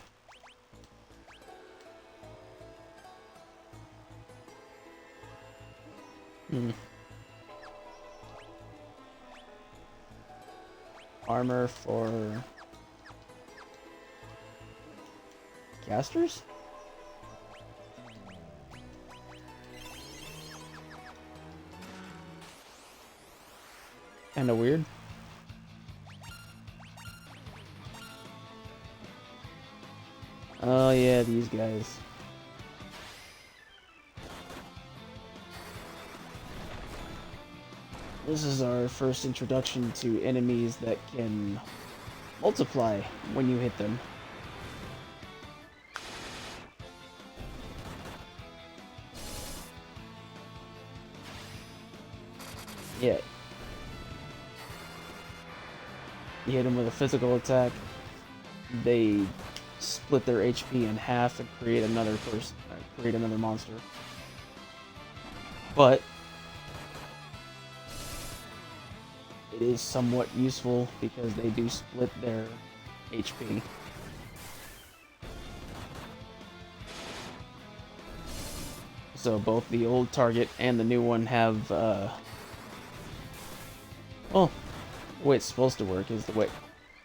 Hmm. Armor for casters? Kinda weird. Oh yeah, these guys. This is our first introduction to enemies that can multiply when you hit them. Yeah. You hit them with a physical attack, they split their HP in half and create another person, create another monster. But it is somewhat useful because they do split their HP. So both the old target and the new one have, well, the way it's supposed to work is the way...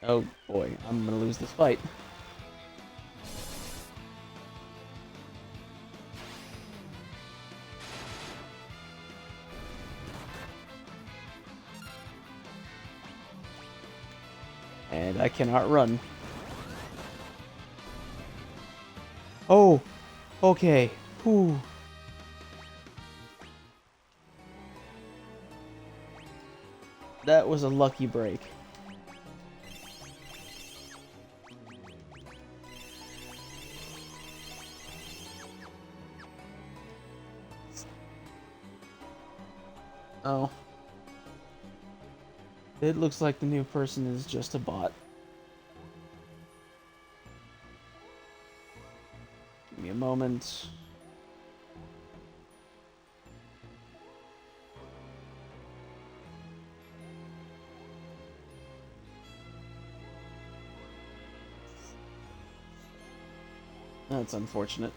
Oh boy, I'm gonna lose this fight. And I cannot run. Oh! Okay. Whew. That was a lucky break. Oh. It looks like the new person is just a bot. Give me a moment. That's unfortunate.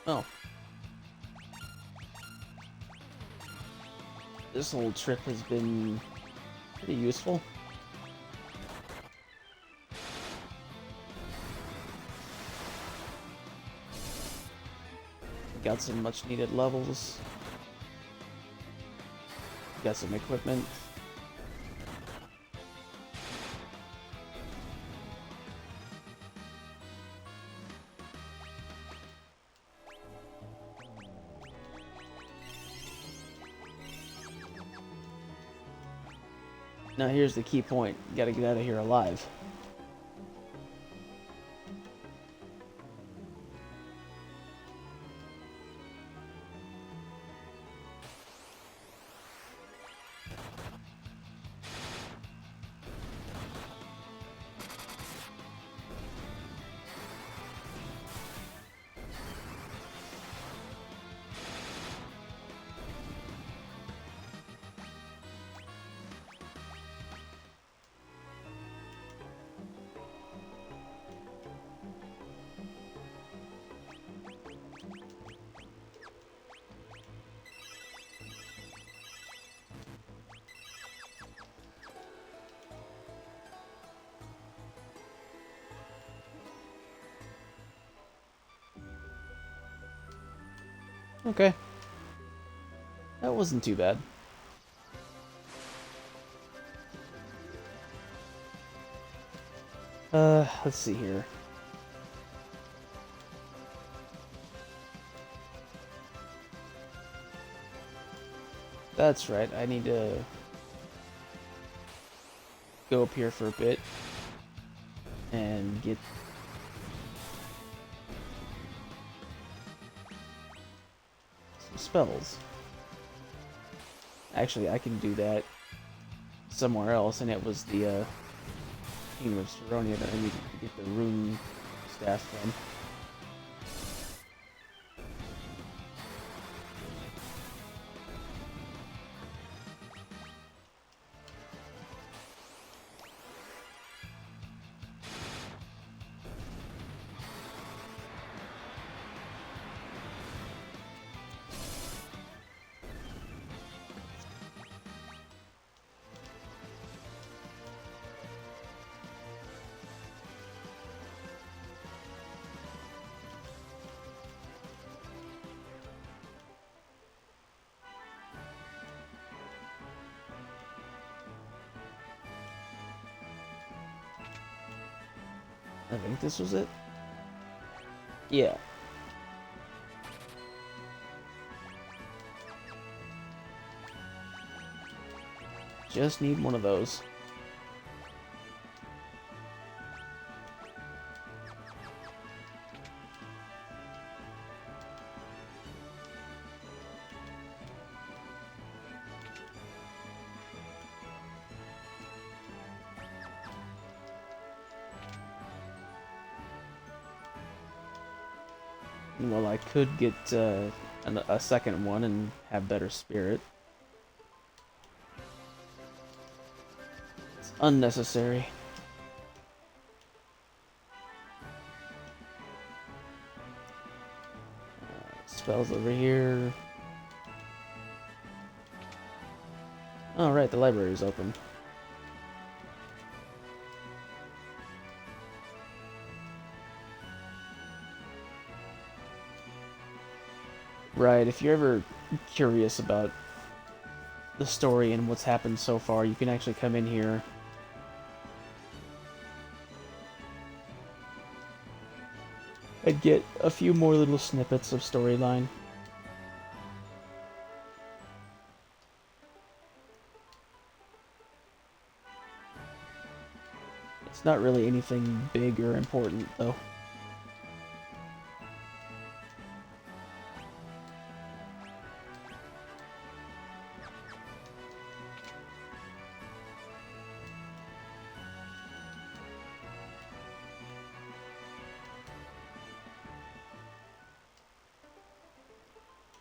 Oh. This whole trip has been pretty useful. Got some much needed levels. Got some equipment. Now here's the key point. You gotta get out of here alive. Okay. That wasn't too bad. Let's see here. That's right, I need to go up here for a bit and get some spells. Actually, I can do that somewhere else, and it was the Kingdom of Saronia that I needed to get the rune staff from. I think this was it. Yeah. Just need one of those. Well, I could get a second one and have better spirit. It's unnecessary. Spells over here. Oh, right, the library is open. Right, if you're ever curious about the story and what's happened so far, you can actually come in here and get a few more little snippets of storyline. It's not really anything big or important, though.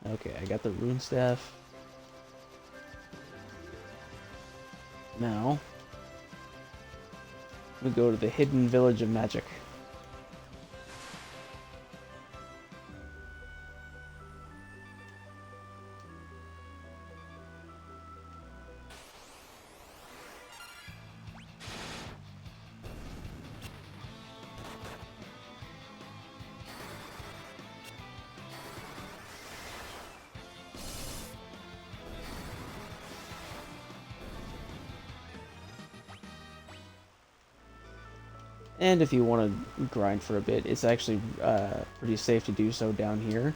Okay, I got the rune staff. Now, we go to the hidden village of magic. And if you want to grind for a bit, it's actually pretty safe to do so down here.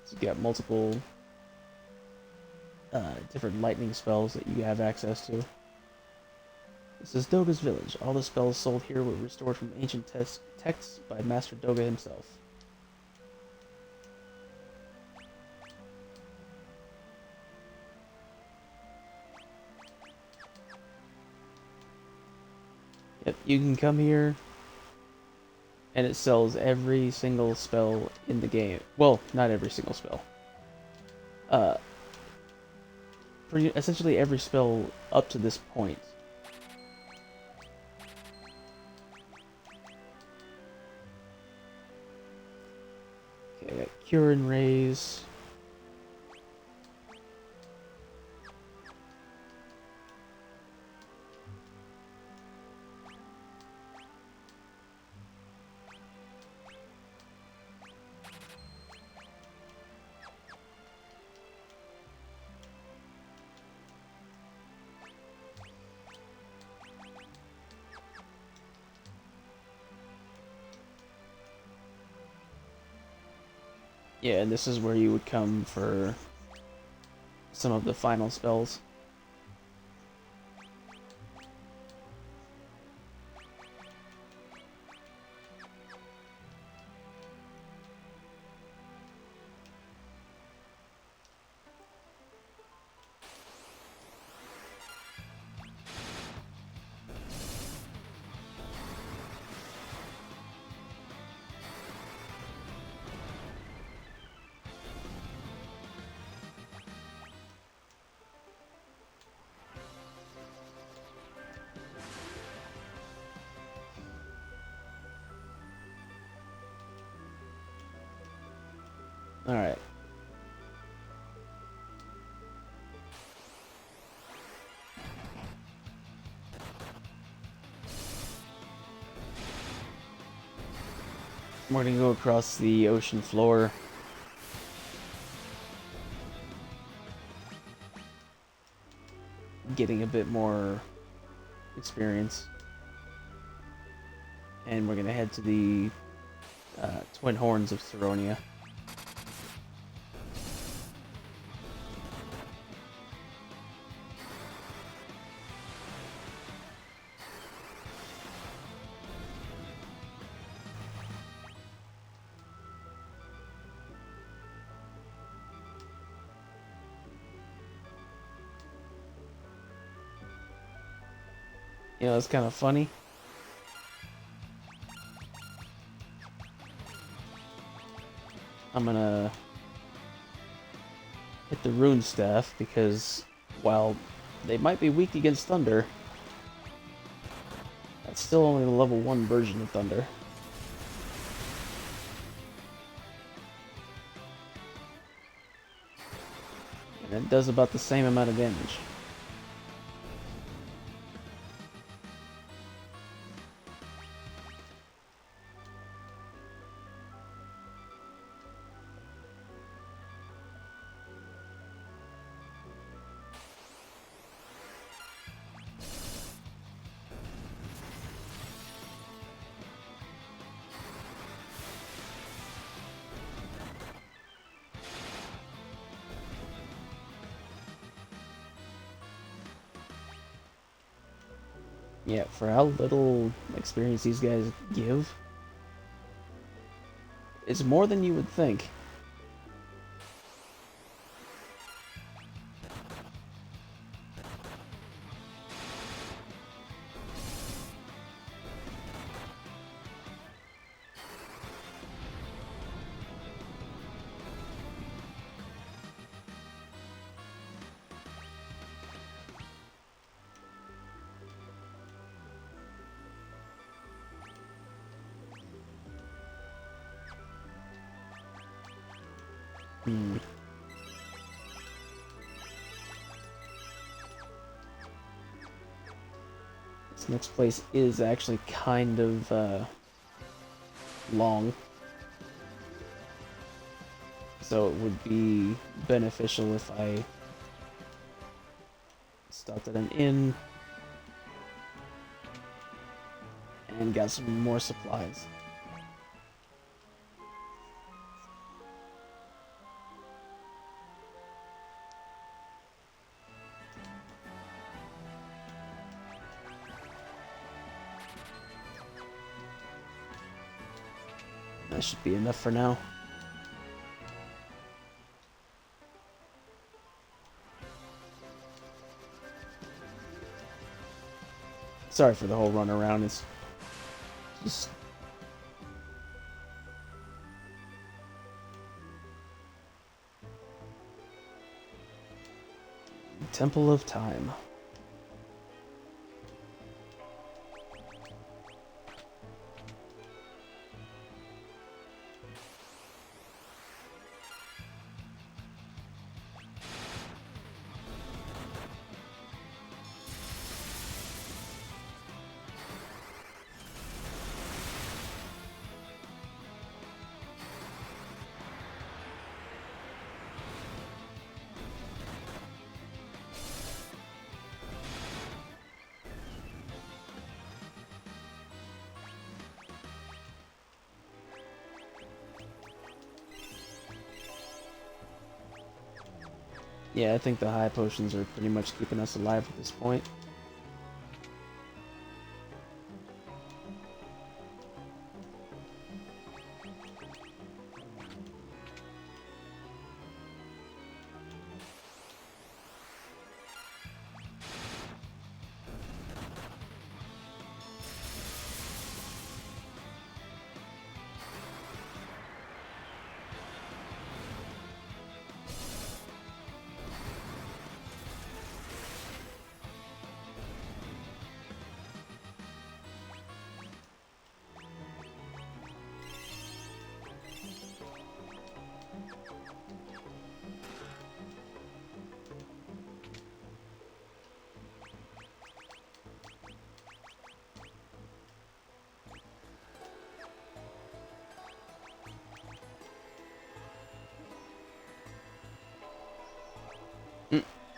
So you got multiple different lightning spells that you have access to. This is Doga's village. All the spells sold here were restored from ancient texts by Master Doga himself. Yep, you can come here, and it sells every single spell in the game. Well, not every single spell. Uh, essentially every spell up to this point. Okay, I got Cure and Raise. Yeah, and this is where you would come for some of the final spells. Alright. We're gonna go across the ocean floor. Getting a bit more experience. And we're gonna head to the Twin Horns of Saronia. You know, it's kind of funny. I'm gonna hit the rune staff because while they might be weak against thunder, that's still only the level 1 version of thunder. And it does about the same amount of damage. Yeah, for how little experience these guys give, it's more than you would think. Hmm. This next place is actually kind of long. So it would be beneficial if I stopped at an inn and got some more supplies. That should be enough for now. Sorry for the whole run around. It's just Temple of Time. Yeah, I think the high potions are pretty much keeping us alive at this point.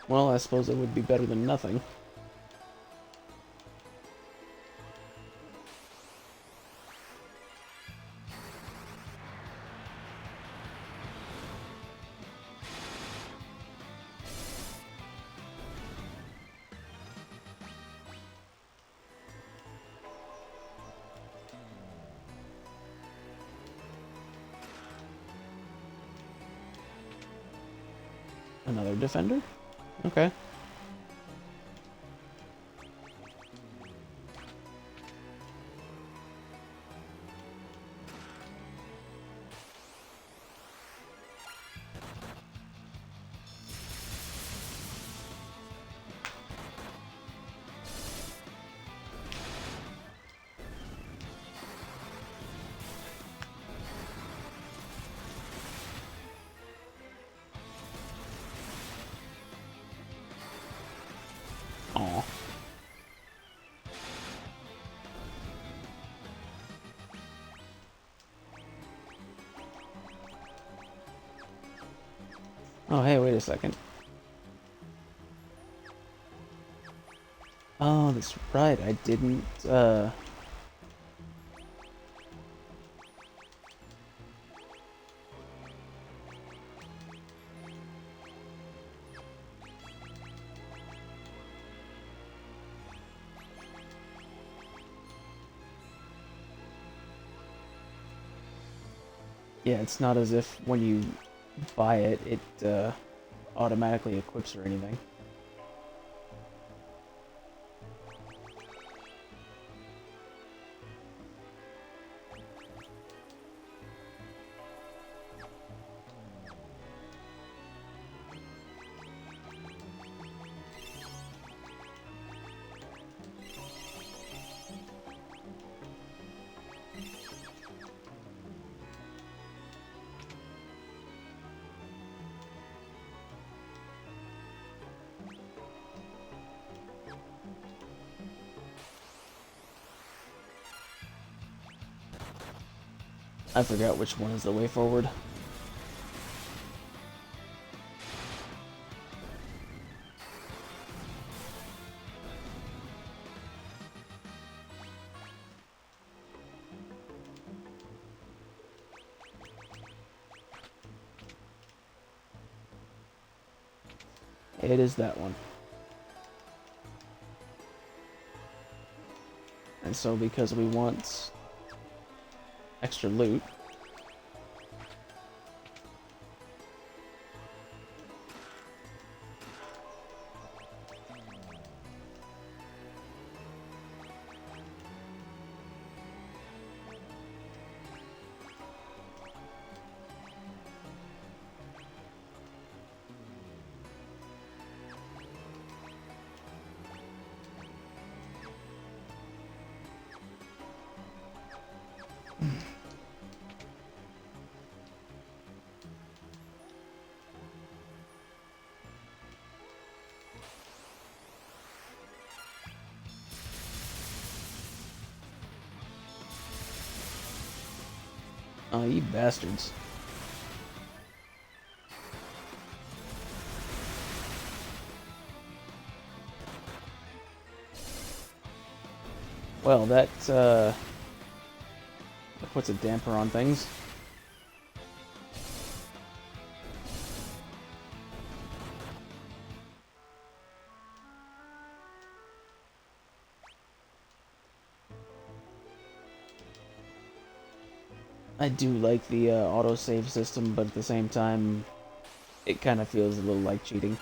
Well, I suppose it would be better than nothing. Another defender? Okay. Aw. Oh, hey, wait a second. Oh, that's right, I didn't, yeah, it's not as if when you buy it, it, automatically equips or anything. I forgot which one is the way forward. it is that one. And so because we want extra loot, oh, you bastards. Well, that puts a damper on things. I do like the autosave system, but at the same time, it kind of feels a little like cheating.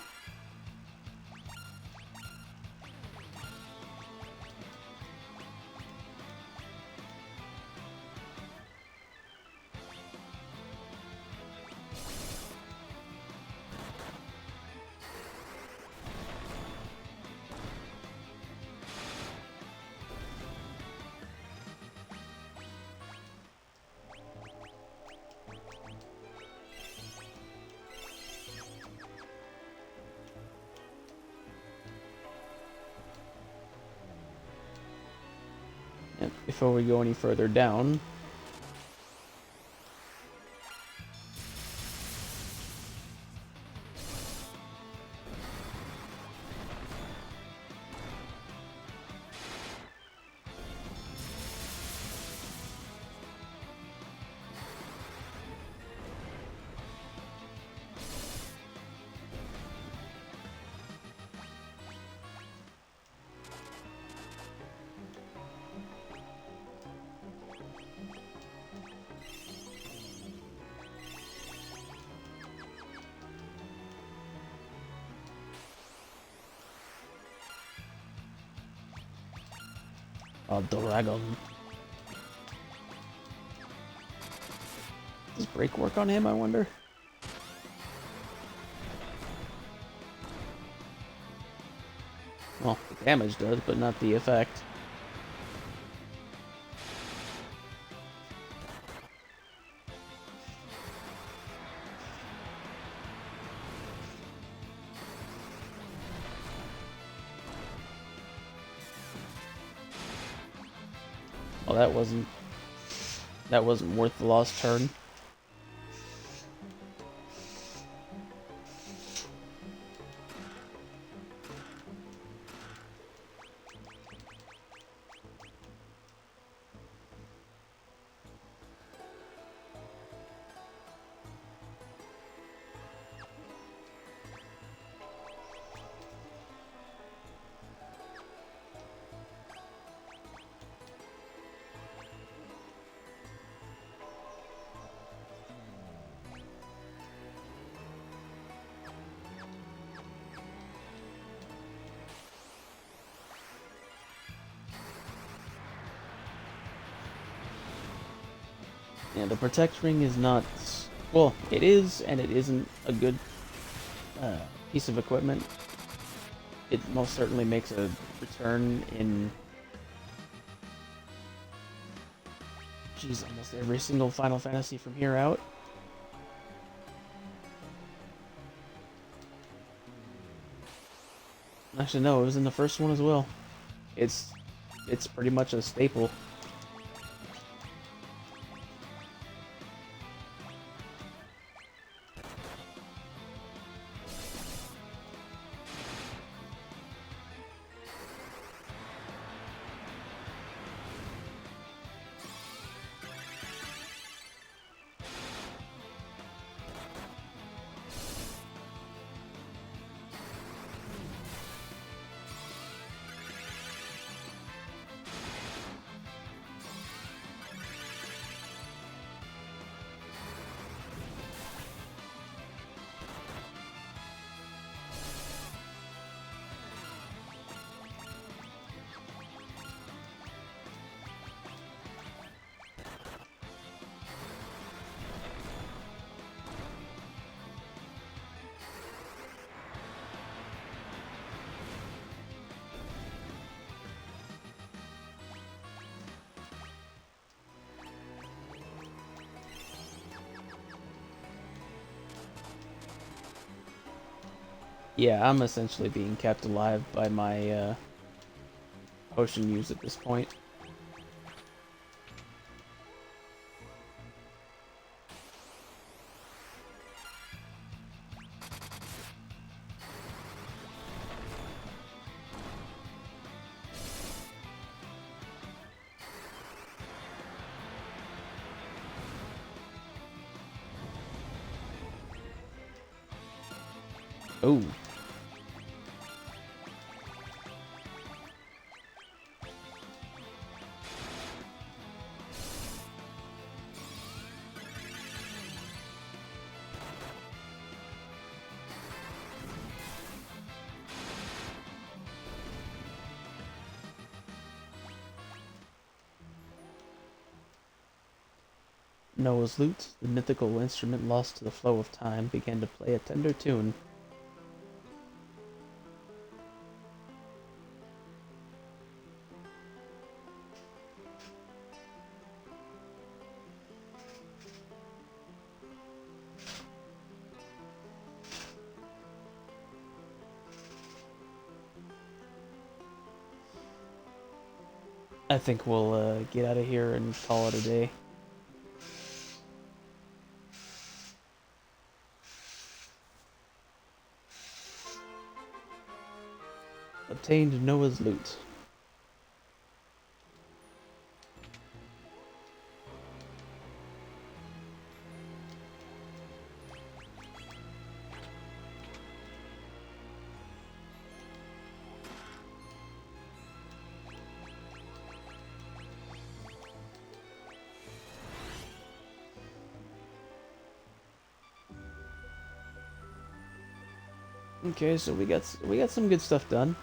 Yep, before we go any further down, a dragon. Does break work on him, I wonder? Well, the damage does, but not the effect. Well, that wasn't worth the lost turn. Yeah, the Protect Ring is not... Well, it is, and it isn't a good piece of equipment. It most certainly makes a return in... Geez, almost every single Final Fantasy from here out. Actually, no, it was in the first one as well. It's pretty much a staple. Yeah, I'm essentially being kept alive by my potion use at this point. Oh. Noah's lute, the mythical instrument lost to the flow of time, began to play a tender tune. I think we'll get out of here and call it a day. Obtained Noah's lute. Okay, so we got some good stuff done.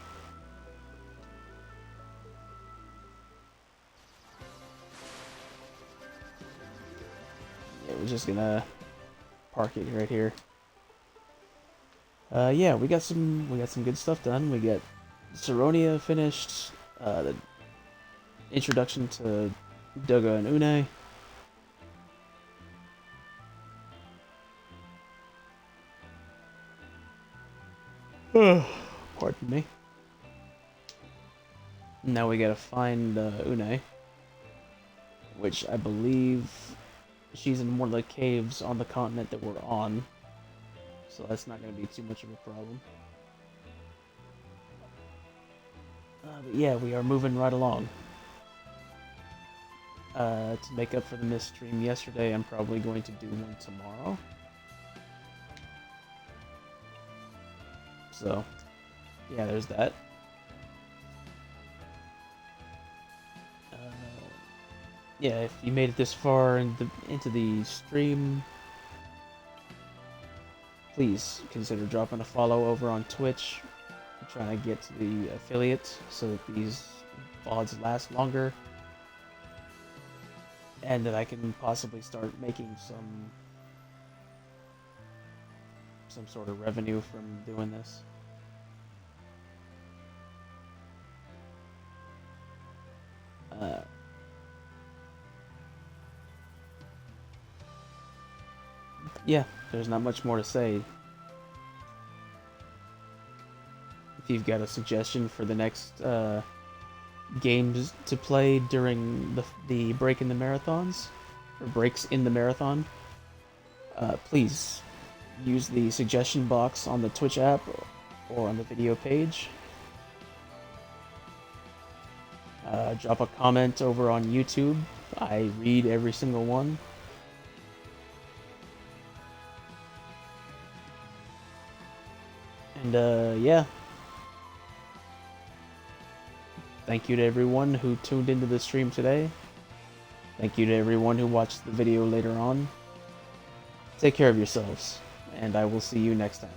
Yeah, we're just gonna park it right here. Yeah, we got some good stuff done. We got Saronia finished. The introduction to Doga and Une. Pardon me. Now we gotta find Une, which I believe she's in one of the caves on the continent that we're on. So that's not going to be too much of a problem. But yeah, we are moving right along. To make up for the missed stream yesterday, I'm probably going to do one tomorrow. So, yeah, there's that. Yeah, if you made it this far into the stream, please consider dropping a follow over on Twitch. I'm trying to get to the affiliate so that these VODs last longer. And that I can possibly start making some sort of revenue from doing this. Yeah, there's not much more to say. If you've got a suggestion for the next games to play during the break in the marathons, or breaks in the marathon, please use the suggestion box on the Twitch app or on the video page. Drop a comment over on YouTube. I read every single one. And yeah. Thank you to everyone who tuned into the stream today. Thank you to everyone who watched the video later on. Take care of yourselves, and I will see you next time.